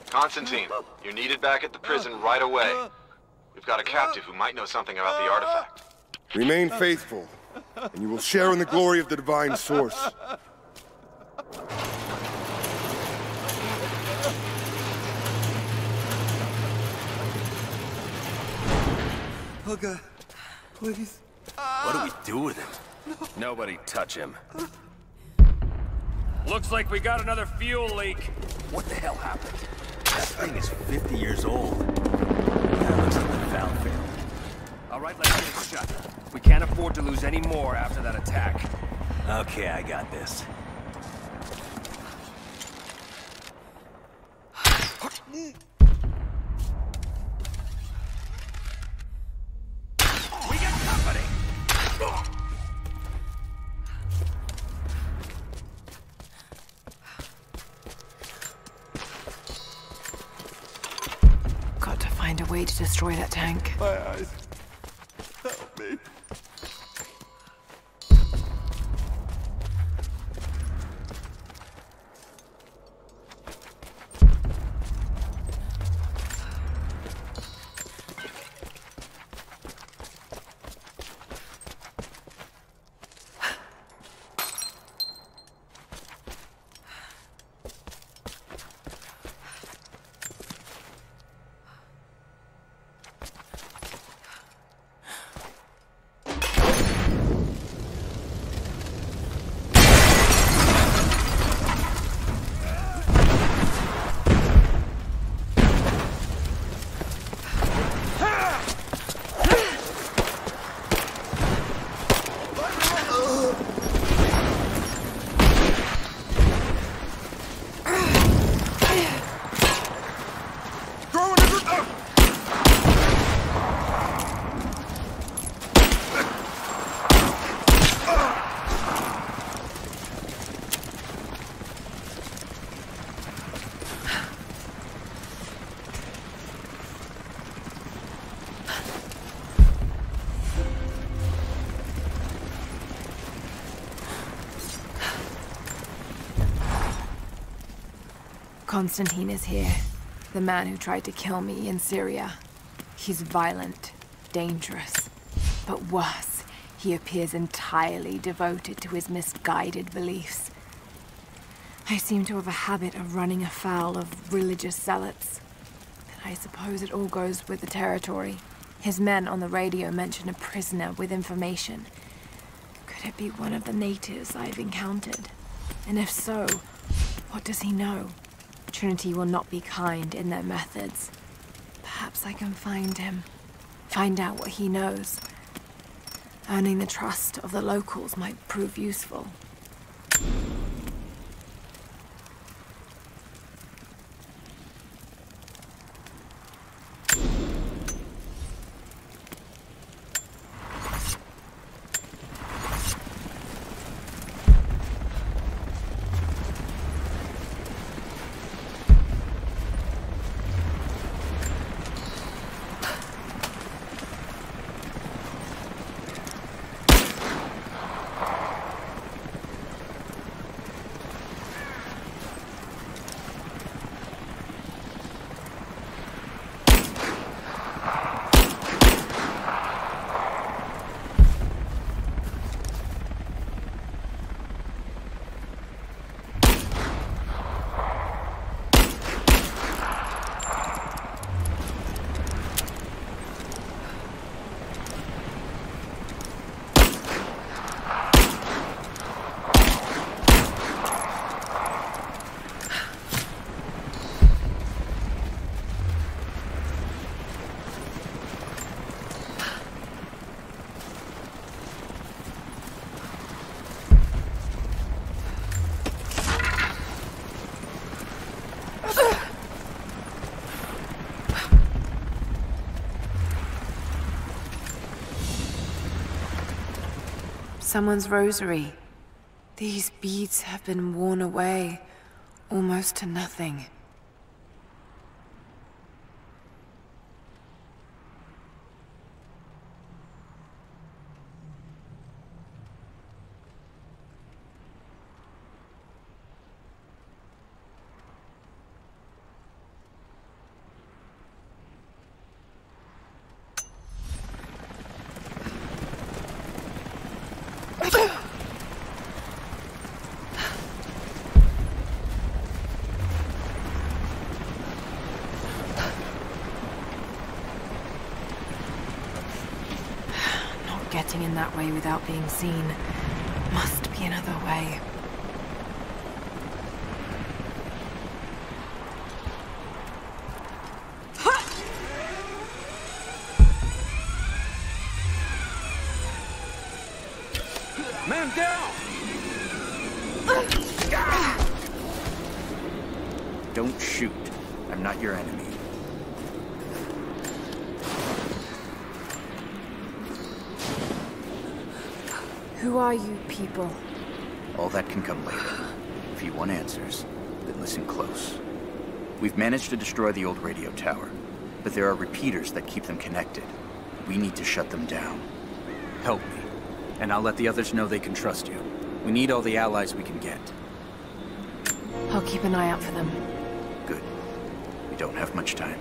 Constantine, you're needed back at the prison right away. We've got a captive who might know something about the artifact. Remain faithful, and you will share in the glory of the divine source. Helga, please. What do we do with him? Nobody touch him. Looks like we got another fuel leak. What the hell happened? That thing is 50 years old. That looks like the valve failed. All right, let's get it shut. We can't afford to lose any more after that attack. Okay, I got this. We got company! Got to find a way to destroy that tank. My eyes. Help me. Constantine is here. The man who tried to kill me in Syria. He's violent, dangerous, but worse, he appears entirely devoted to his misguided beliefs. I seem to have a habit of running afoul of religious zealots. I suppose it all goes with the territory. His men on the radio mention a prisoner with information. Could it be one of the natives I've encountered? And if so, what does he know? Trinity will not be kind in their methods. Perhaps I can find him. Find out what he knows. Earning the trust of the locals might prove useful. Someone's rosary. These beads have been worn away, almost to nothing. Getting in that way without being seen. Must be another way. Man down! Don't shoot. I'm not your enemy. Who are you people? All that can come later. If you want answers, then listen close. We've managed to destroy the old radio tower, but there are repeaters that keep them connected. We need to shut them down. Help me, and I'll let the others know they can trust you. We need all the allies we can get. I'll keep an eye out for them. Good. We don't have much time.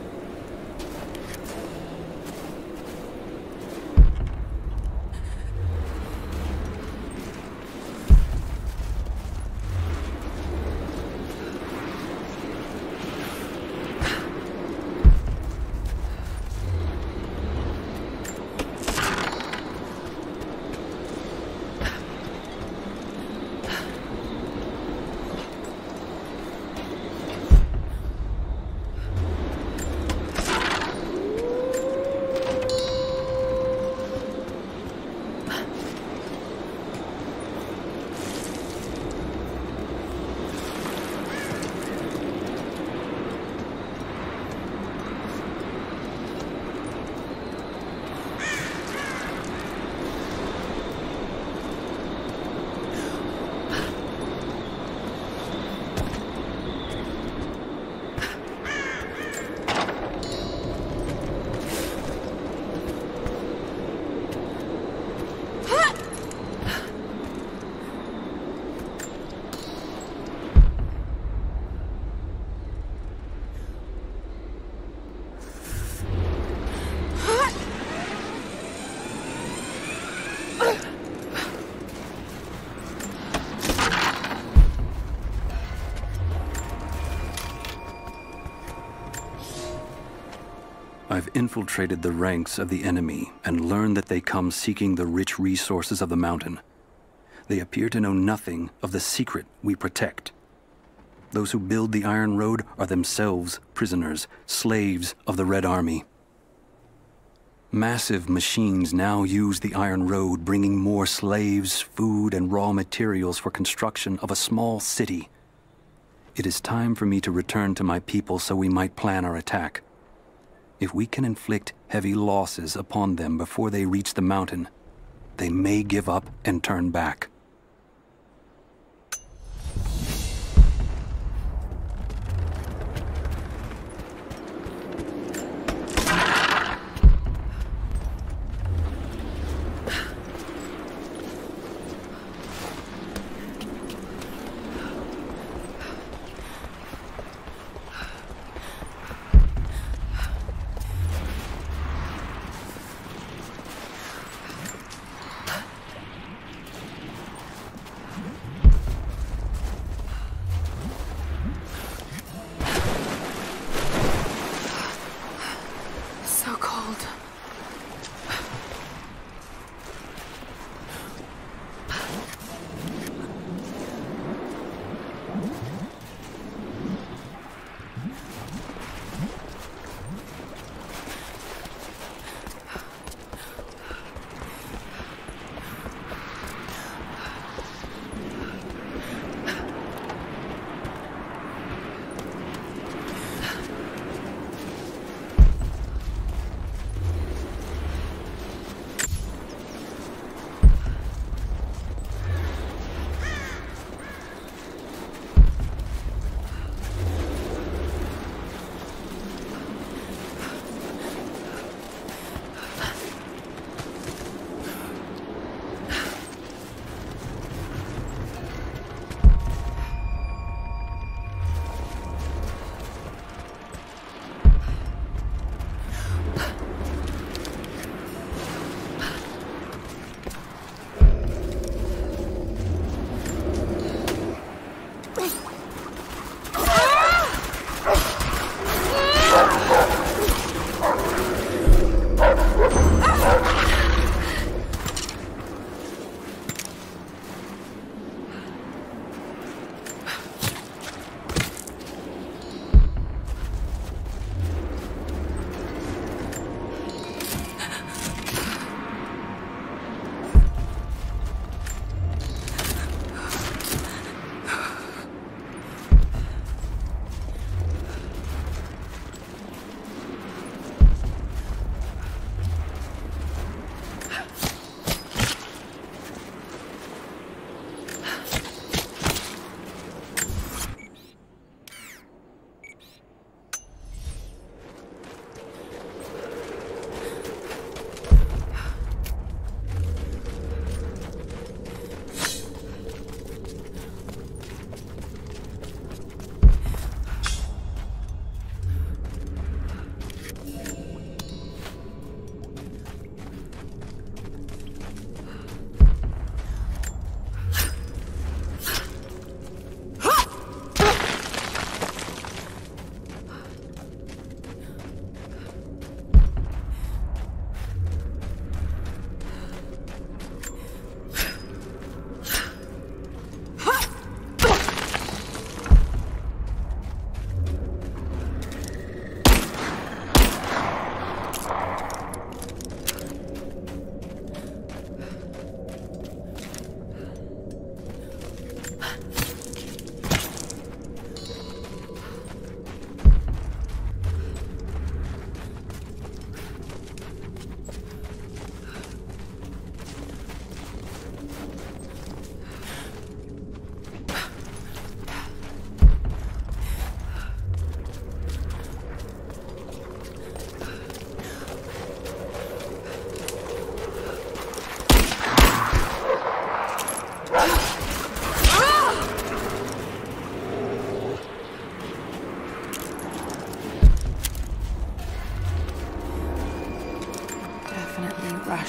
infiltrated the ranks of the enemy and learned that they come seeking the rich resources of the mountain. They appear to know nothing of the secret we protect. Those who build the Iron Road are themselves prisoners, slaves of the Red Army. Massive machines now use the Iron Road, bringing more slaves, food, and raw materials for construction of a small city. It is time for me to return to my people so we might plan our attack. If we can inflict heavy losses upon them before they reach the mountain, they may give up and turn back.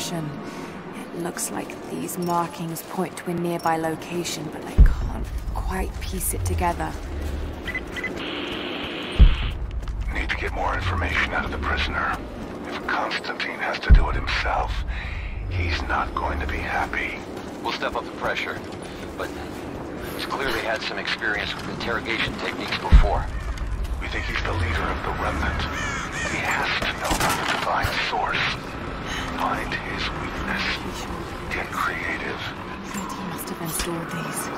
Russian. It looks like these markings point to a nearby location, but I can't quite piece it together. Need to get more information out of the prisoner. Constantine has to do it himself. He's not going to be happy. We'll step up the pressure, but he's clearly had some experience with interrogation techniques before. We think he's the leader of the Remnant. He has to know about the divine source. Find his weakness. Get creative. He must have installed these.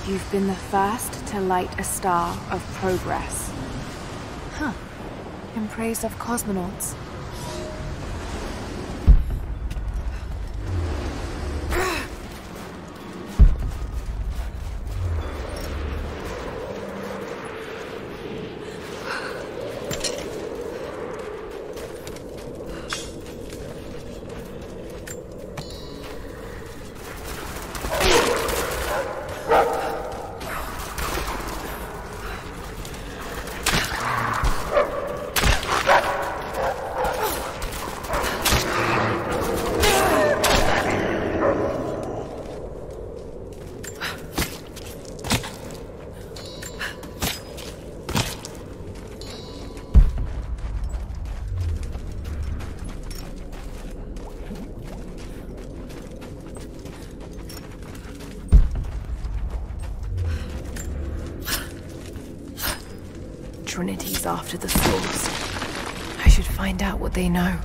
You've been the first to light a star of progress. Huh. In praise of cosmonauts. Trinity's after the source. I should find out what they know.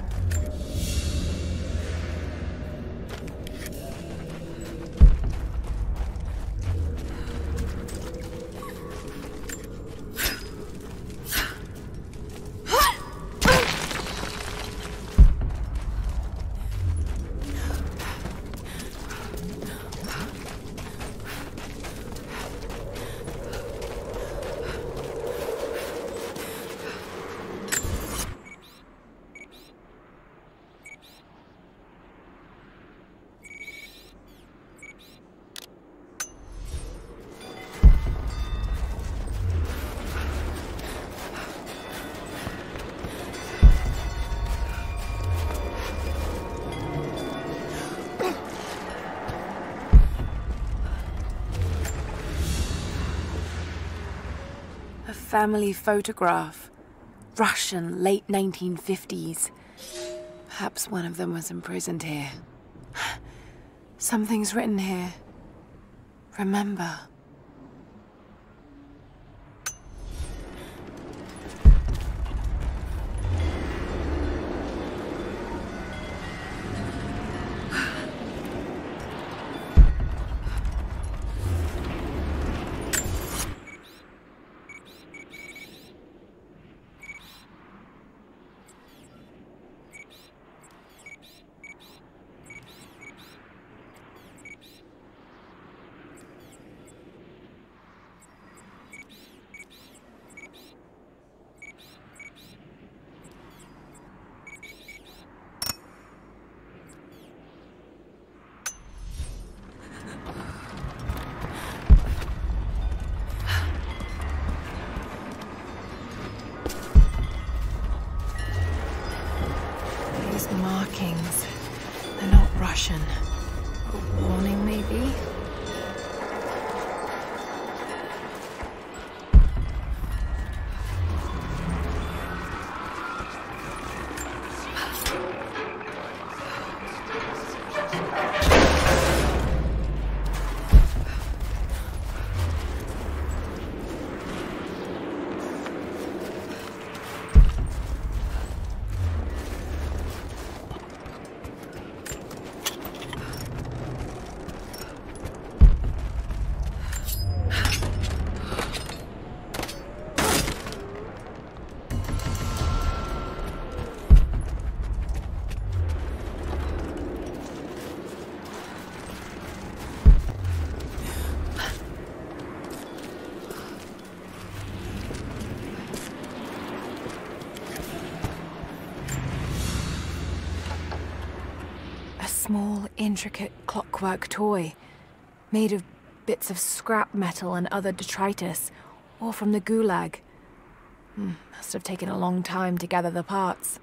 Family photograph. Russian, late 1950s. Perhaps one of them was imprisoned here. Something's written here. Remember. Markings. They're not Russian. A warning, maybe? Small, intricate clockwork toy, made of bits of scrap metal and other detritus, all from the Gulag. Must have taken a long time to gather the parts.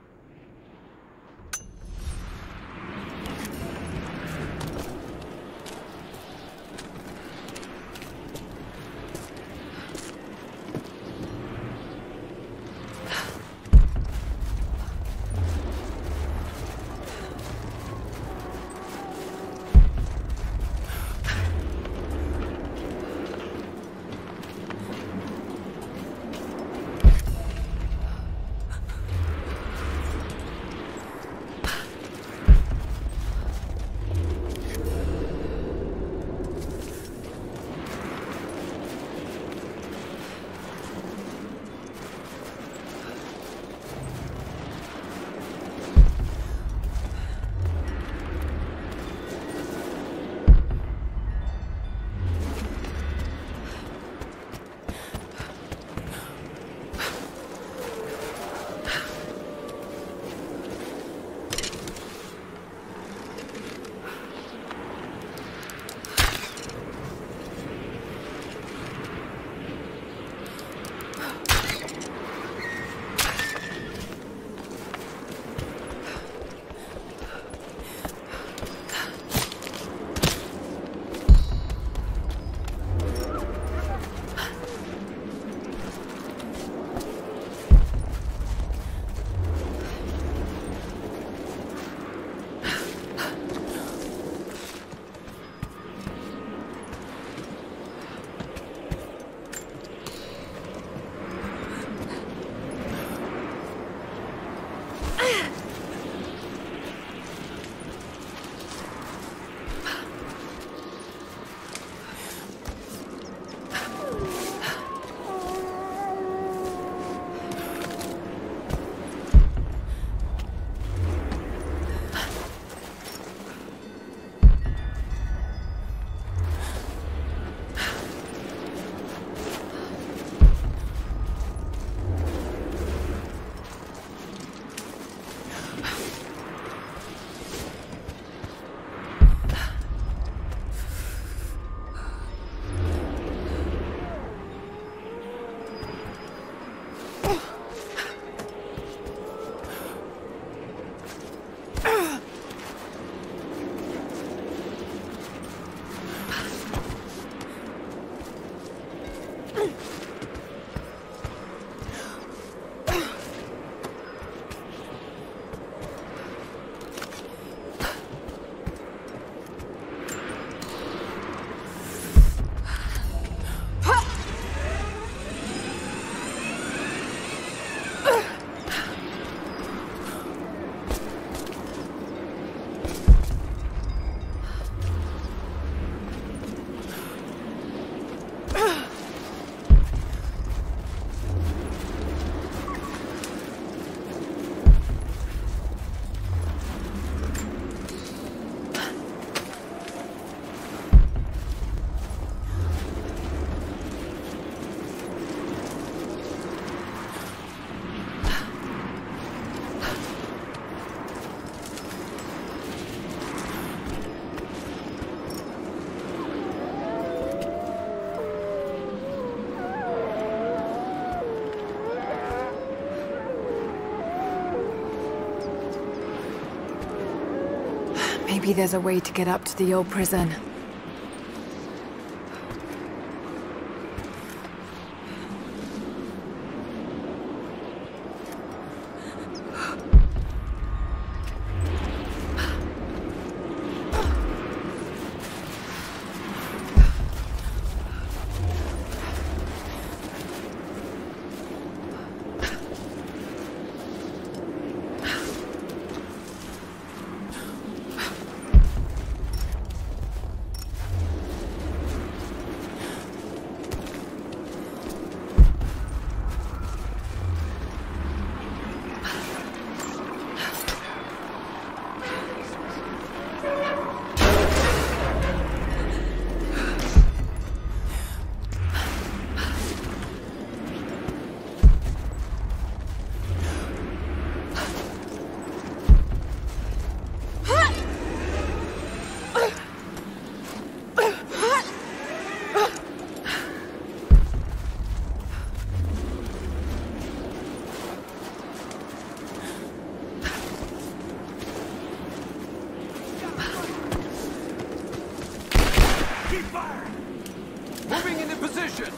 Maybe there's a way to get up to the old prison. Moving into position.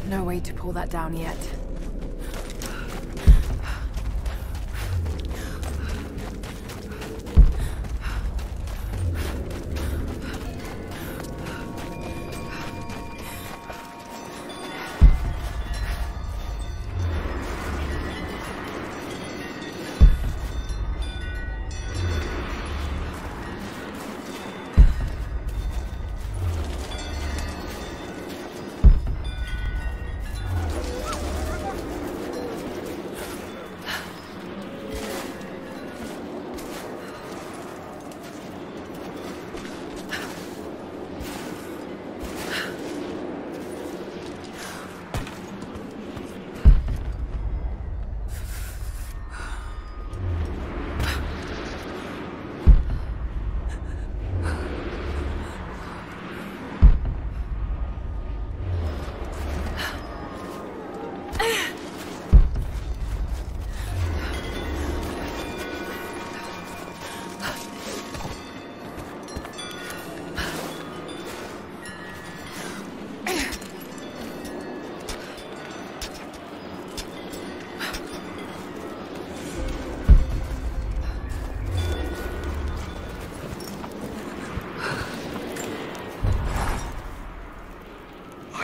No way to pull that down yet.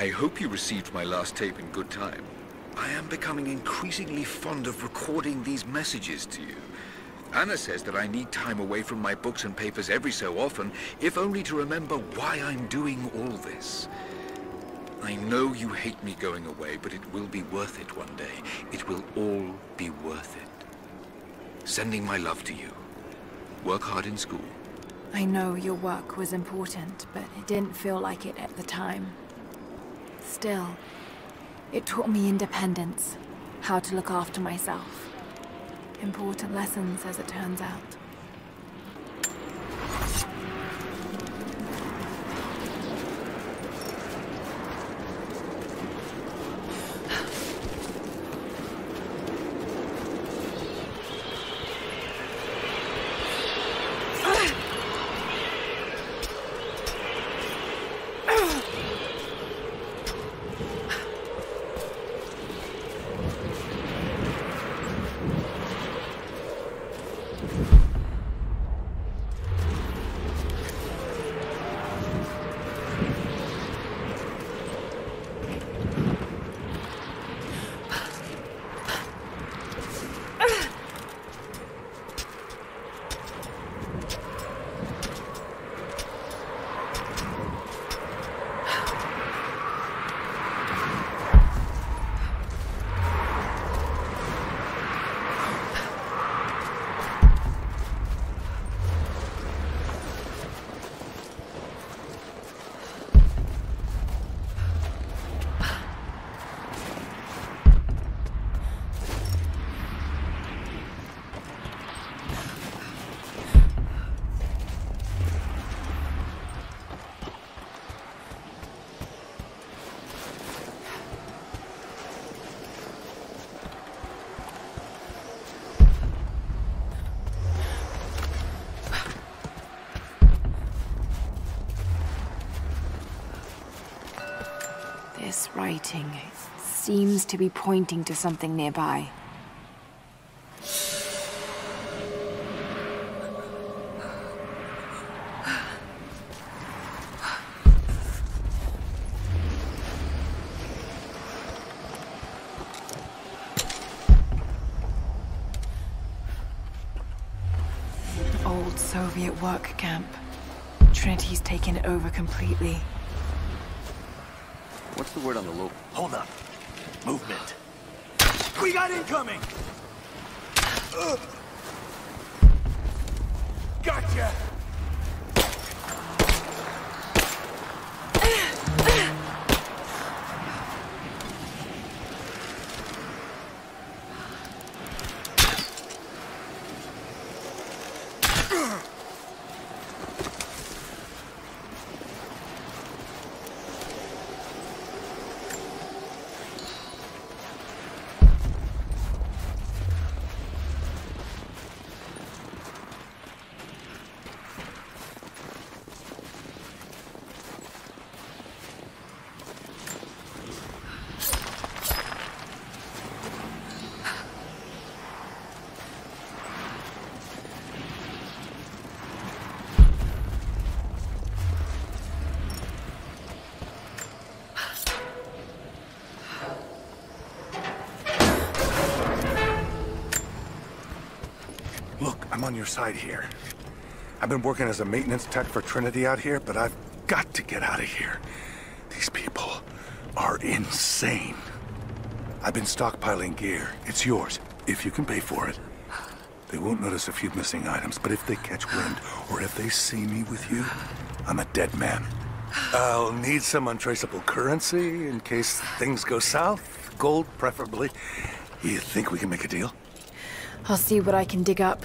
I hope you received my last tape in good time. I am becoming increasingly fond of recording these messages to you. Anna says that I need time away from my books and papers every so often, if only to remember why I'm doing all this. I know you hate me going away, but it will be worth it one day. It will all be worth it. Sending my love to you. Work hard in school. I know your work was important, but it didn't feel like it at the time. Still, it taught me independence, how to look after myself. Important lessons, as it turns out. This writing seems to be pointing to something nearby. Old Soviet work camp. Trinity's taken it over completely. What's the word on the loop? Hold up. Movement. We got incoming! Gotcha! Look, I'm on your side here. I've been working as a maintenance tech for Trinity out here, but I've got to get out of here. These people are insane. I've been stockpiling gear. It's yours, if you can pay for it. They won't notice a few missing items, but if they catch wind, or if they see me with you, I'm a dead man. I'll need some untraceable currency in case things go south. Gold, preferably. You think we can make a deal? I'll see what I can dig up.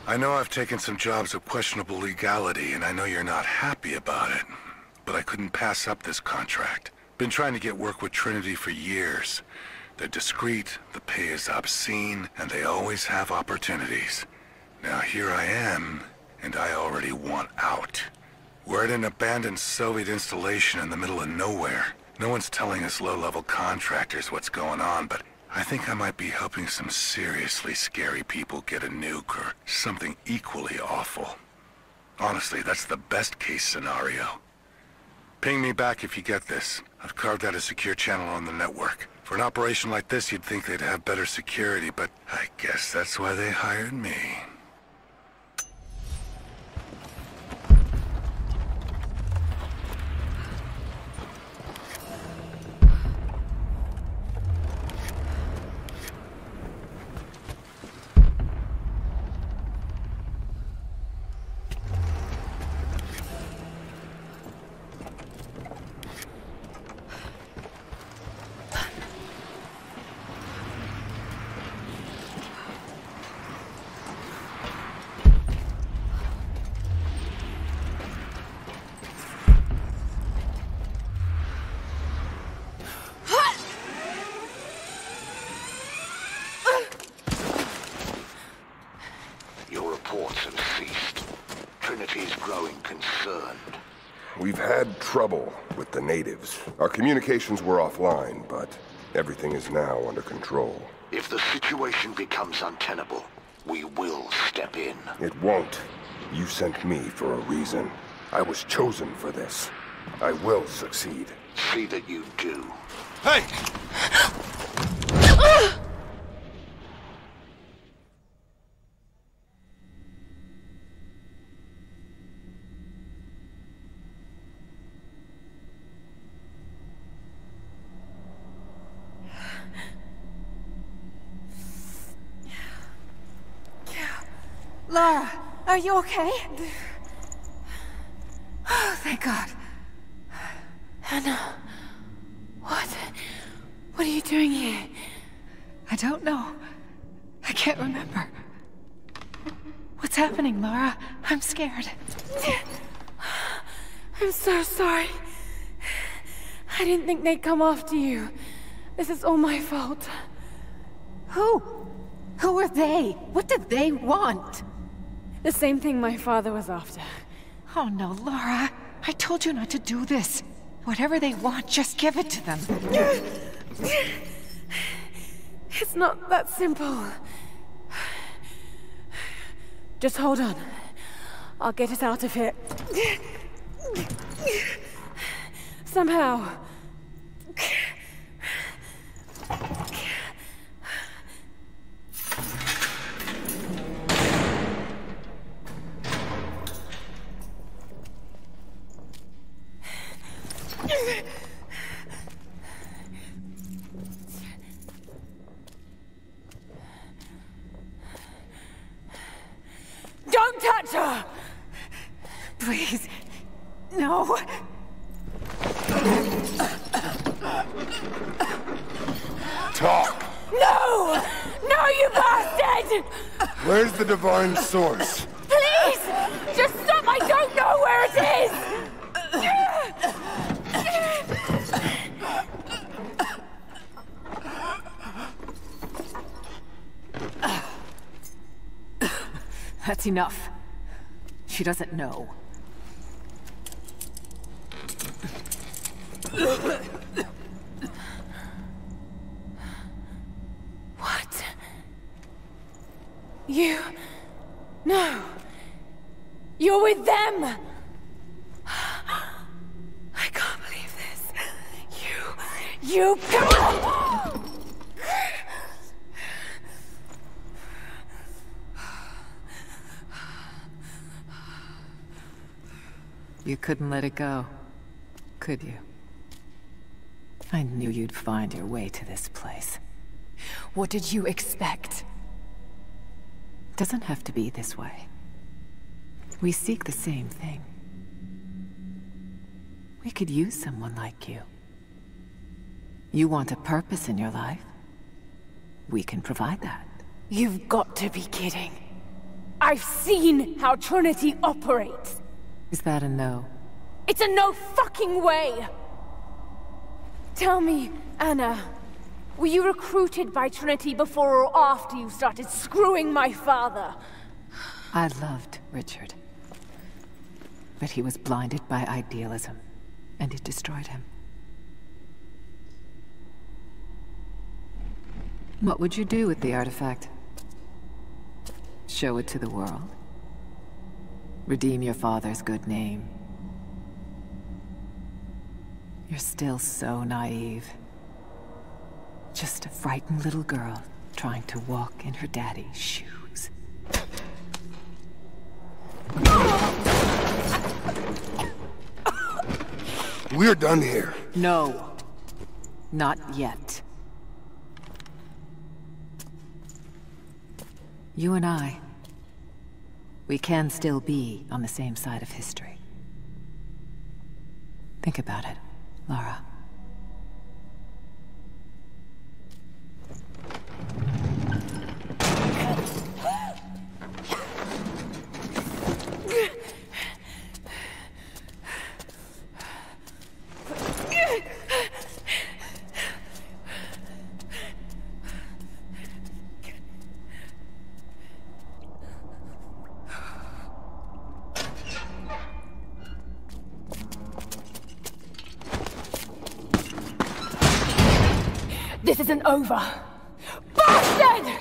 I know I've taken some jobs of questionable legality, and I know you're not happy about it. But I couldn't pass up this contract. Been trying to get work with Trinity for years. They're discreet, the pay is obscene, and they always have opportunities. Now here I am, and I already want out. We're at an abandoned Soviet installation in the middle of nowhere. No one's telling us low-level contractors what's going on, but I think I might be helping some seriously scary people get a nuke or something equally awful. Honestly, that's the best-case scenario. Ping me back if you get this. I've carved out a secure channel on the network. For an operation like this, you'd think they'd have better security, but I guess that's why they hired me. We've had trouble with the natives. Our communications were offline, but everything is now under control. If the situation becomes untenable, we will step in. It won't. You sent me for a reason. I was chosen for this. I will succeed. See that you do. Hey! Lara, are you okay? Oh, thank God. Anna, what are you doing here? I don't know. I can't remember. What's happening, Lara? I'm scared. I'm so sorry. I didn't think they'd come after you. This is all my fault. Who? Who are they? What did they want? The same thing my father was after. Oh no, Lara. I told you not to do this. Whatever they want, just give it to them. It's not that simple. Just hold on. I'll get us out of here. Somehow. Don't touch her! Please. No. Talk! No! No, you bastard! Where's the divine source? Please! Just stop! I don't know where it is! That's enough. She doesn't know. What? You... No. You're with them! I can't believe this. You... You couldn't let it go, could you? I knew you'd find your way to this place. What did you expect? Doesn't have to be this way. We seek the same thing. We could use someone like you. You want a purpose in your life? We can provide that. You've got to be kidding. I've seen how Trinity operates. Is that a no? It's a no fucking way! Tell me, Anna, were you recruited by Trinity before or after you started screwing my father? I loved Richard. But he was blinded by idealism, and it destroyed him. What would you do with the artifact? Show it to the world? Redeem your father's good name? You're still so naive. Just a frightened little girl trying to walk in her daddy's shoes. We're done here. No. Not yet. You and I, we can still be on the same side of history. Think about it, Lara. This isn't over. Bastard!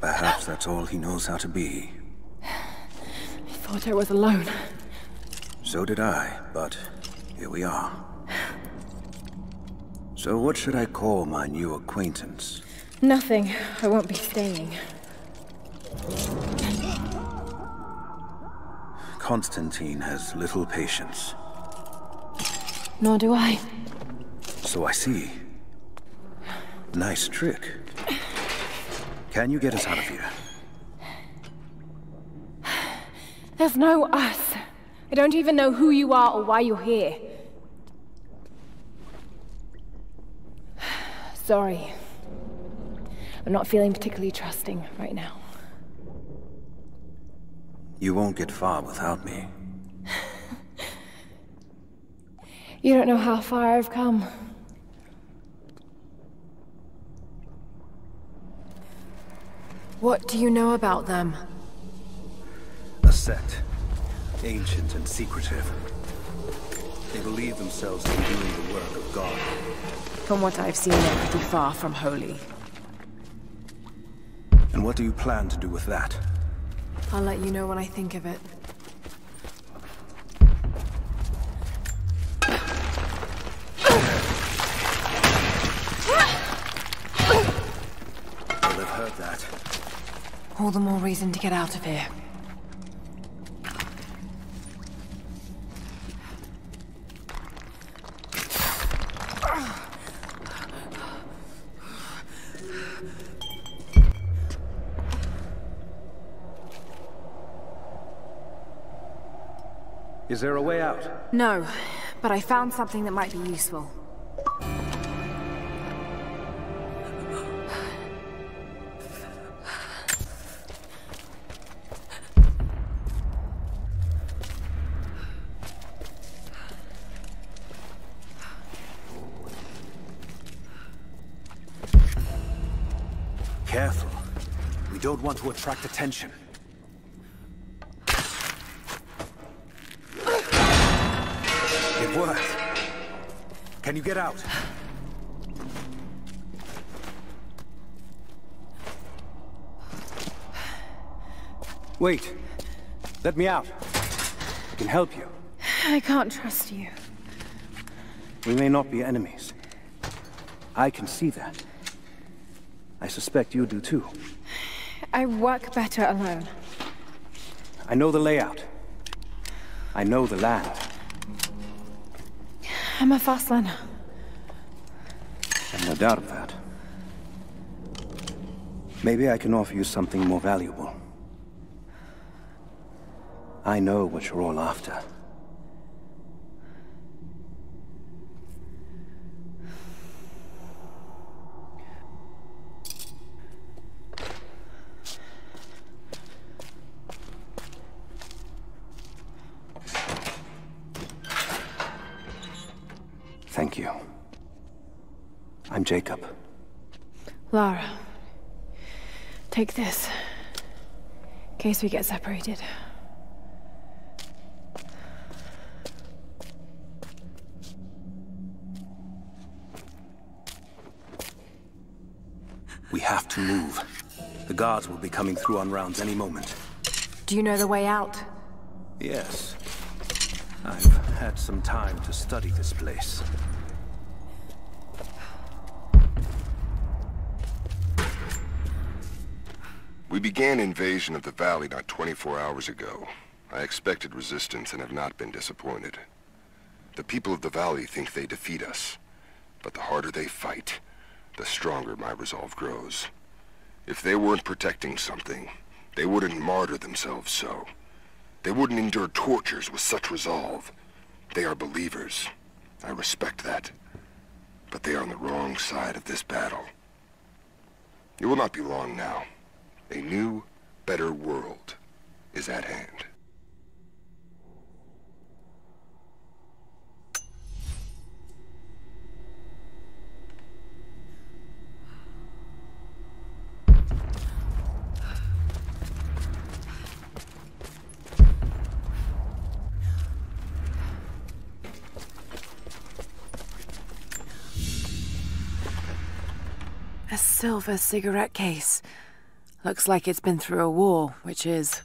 Perhaps that's all he knows how to be. I thought I was alone. So did I, but here we are. So what should I call my new acquaintance? Nothing. I won't be staying. Constantine has little patience. Nor do I. So I see. Nice trick. Can you get us out of here? There's no us. I don't even know who you are or why you're here. Sorry. I'm not feeling particularly trusting right now. You won't get far without me. You don't know how far I've come. What do you know about them? A sect. Ancient and secretive. They believe themselves to be doing the work of God. From what I've seen, they're pretty far from holy. And what do you plan to do with that? I'll let you know when I think of it. Well, I've heard that. All the more reason to get out of here. Is there a way out? No, but I found something that might be useful. Careful. We don't want to attract attention. It worked. Can you get out? Wait. Let me out. I can help you. I can't trust you. We may not be enemies. I can see that. I suspect you do too. I work better alone. I know the layout. I know the land. I'm a fast learner. I've no doubt of that. Maybe I can offer you something more valuable. I know what you're all after. Jacob. Lara, take this. In case we get separated. We have to move. The guards will be coming through on rounds any moment. Do you know the way out? Yes. I've had some time to study this place. We began invasion of the valley not 24 hours ago. I expected resistance and have not been disappointed. The people of the valley think they defeat us, but the harder they fight, the stronger my resolve grows. If they weren't protecting something, they wouldn't martyr themselves so. They wouldn't endure tortures with such resolve. They are believers. I respect that. But they are on the wrong side of this battle. It will not be long now. A new, better world is at hand. A silver cigarette case. Looks like it's been through a war, which is...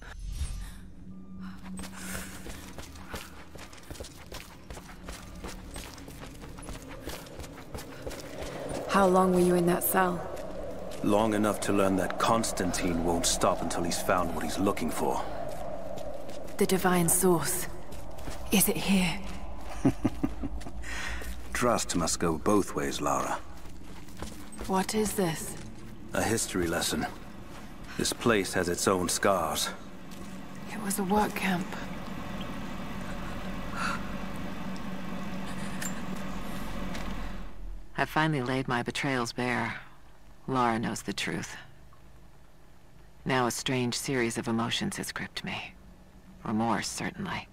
How long were you in that cell? Long enough to learn that Constantine won't stop until he's found what he's looking for. The divine source. Is it here? Trust must go both ways, Lara. What is this? A history lesson. This place has its own scars. It was a work camp. I've finally laid my betrayals bare. Lara knows the truth. Now a strange series of emotions has gripped me. Remorse, certainly.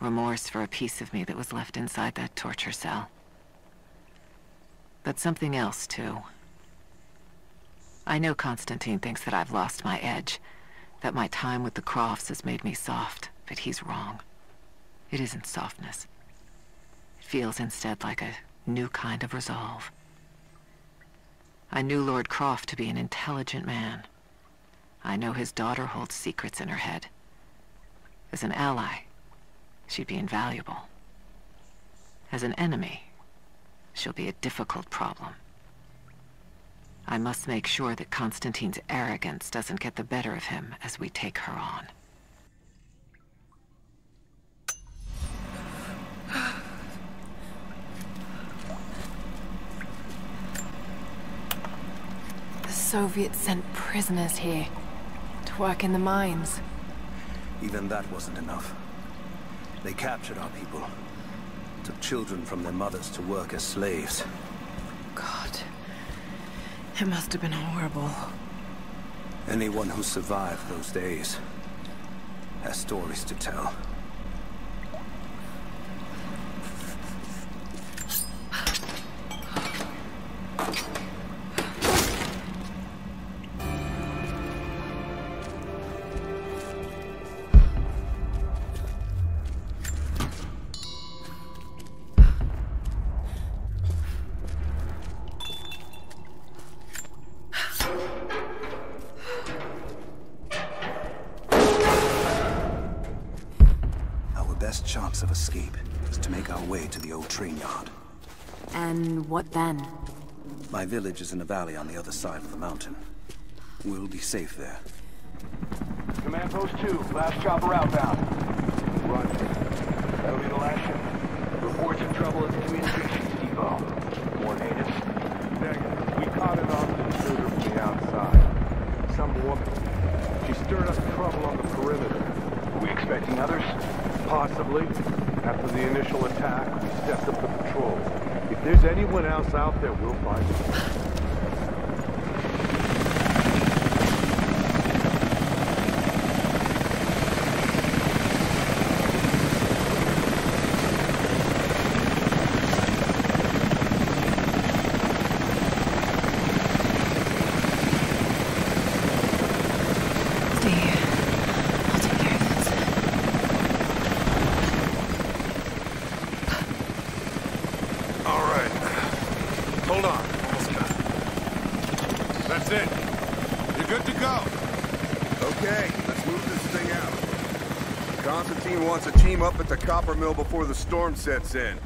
Remorse for a piece of me that was left inside that torture cell. But something else, too. I know Constantine thinks that I've lost my edge, that my time with the Crofts has made me soft, but he's wrong. It isn't softness. It feels instead like a new kind of resolve. I knew Lord Croft to be an intelligent man. I know his daughter holds secrets in her head. As an ally, she'd be invaluable. As an enemy, she'll be a difficult problem. I must make sure that Constantine's arrogance doesn't get the better of him as we take her on. The Soviets sent prisoners here to work in the mines. Even that wasn't enough. They captured our people, took children from their mothers to work as slaves. God, it must have been horrible. Anyone who survived those days has stories to tell. Best chance of escape is to make our way to the old train yard. And what then? My village is in a valley on the other side of the mountain. We'll be safe there. Command Post 2, last chopper outbound. Run. That'll be the last ship. Reports of trouble at the communications depot. More natives? Negative. We caught an armed intruder from the outside. Some woman. She stirred up trouble on the perimeter. Are we expecting others? Possibly. After the initial attack, we stepped up the patrol. If there's anyone else out there, we'll find them. That's it. You're good to go. Okay, let's move this thing out. Constantine wants a team up at the copper mill before the storm sets in.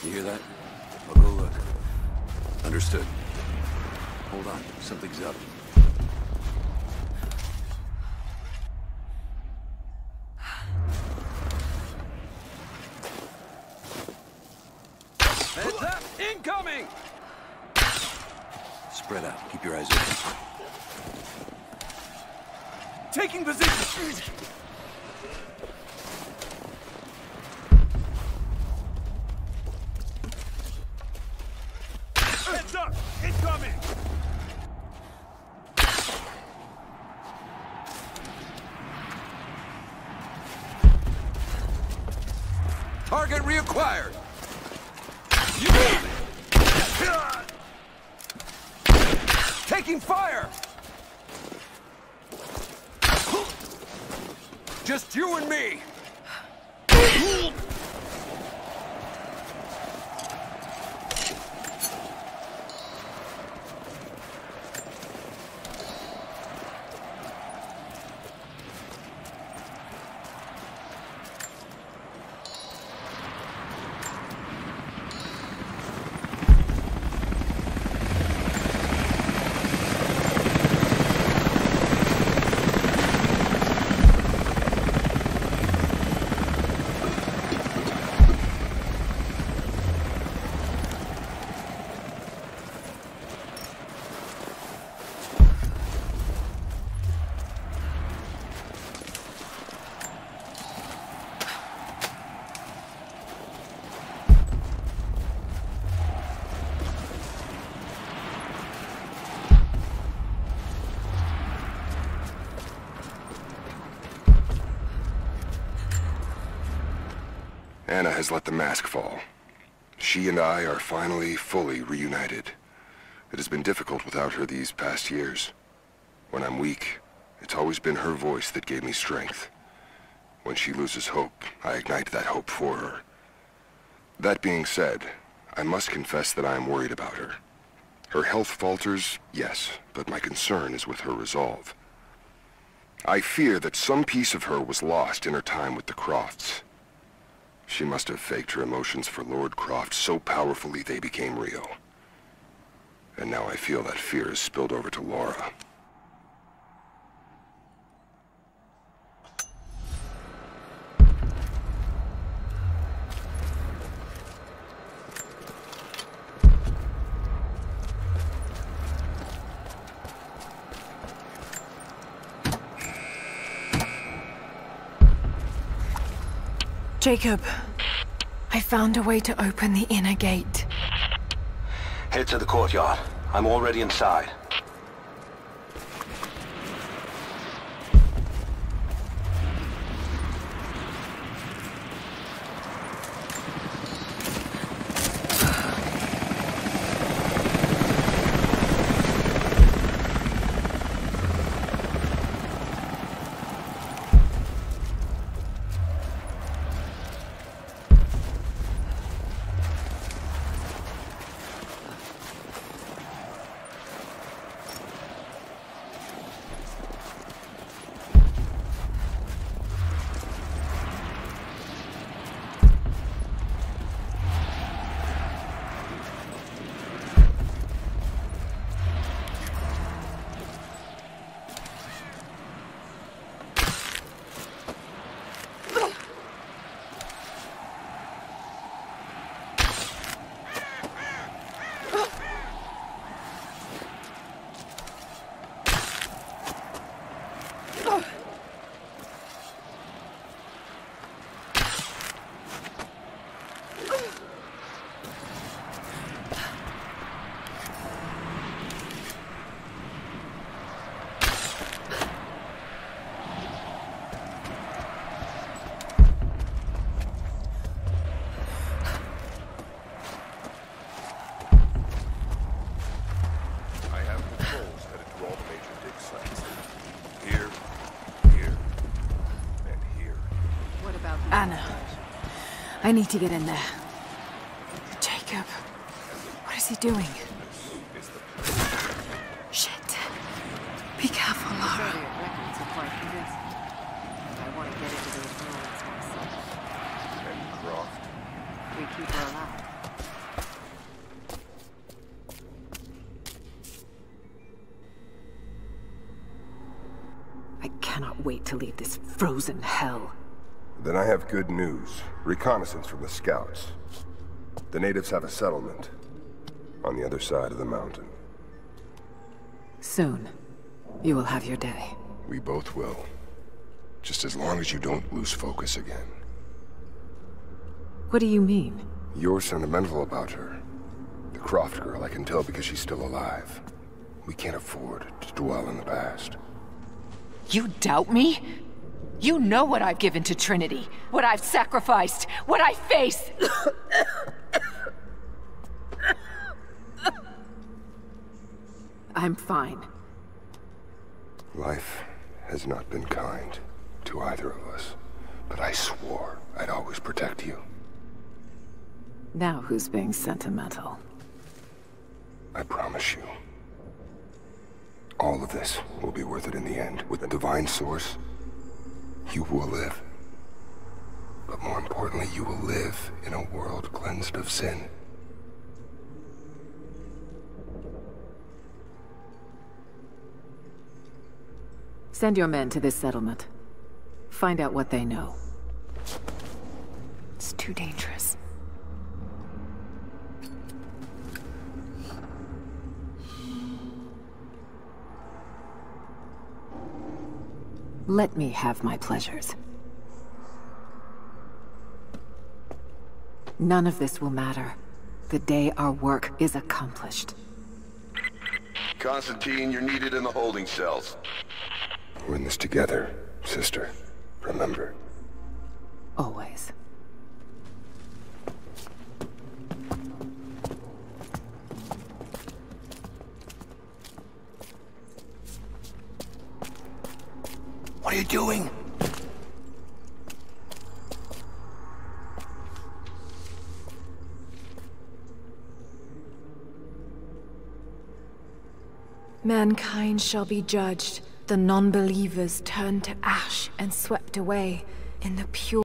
You hear that? I'll go look. Understood. Hold on, something's up. Heads up! Incoming! Spread out. Keep your eyes open. Taking position! Heads up! Incoming! Target reacquired! Taking fire! Just you and me! Anna has let the mask fall. She and I are finally fully reunited. It has been difficult without her these past years. When I'm weak, it's always been her voice that gave me strength. When she loses hope, I ignite that hope for her. That being said, I must confess that I am worried about her. Her health falters, yes, but my concern is with her resolve. I fear that some piece of her was lost in her time with the Crofts. She must have faked her emotions for Lord Croft so powerfully they became real. And now I feel that fear has spilled over to Laura. Jacob, I found a way to open the inner gate. Head to the courtyard. I'm already inside. I need to get in there. Jacob, what is he doing? Shit. Be careful, Lara. I want to get into those ruins myself. And Croft. We keep her alive. I cannot wait to leave this frozen hell. Then I have good news. Reconnaissance from the scouts. The natives have a settlement on the other side of the mountain. Soon, you will have your day. We both will. Just as long as you don't lose focus again. What do you mean? You're sentimental about her. The Croft girl, I can tell because she's still alive. We can't afford to dwell in the past. You doubt me? You know what I've given to Trinity, what I've sacrificed, what I face! I'm fine. Life has not been kind to either of us, but I swore I'd always protect you. Now who's being sentimental? I promise you. All of this will be worth it in the end. With the divine source, you will live. But more importantly, you will live in a world cleansed of sin. Send your men to this settlement. Find out what they know. It's too dangerous. Let me have my pleasures. None of this will matter the day our work is accomplished. Constantine, you're needed in the holding cells. We're in this together, sister. Remember. Always. What are you doing? Mankind shall be judged. The non-believers turned to ash and swept away in the pure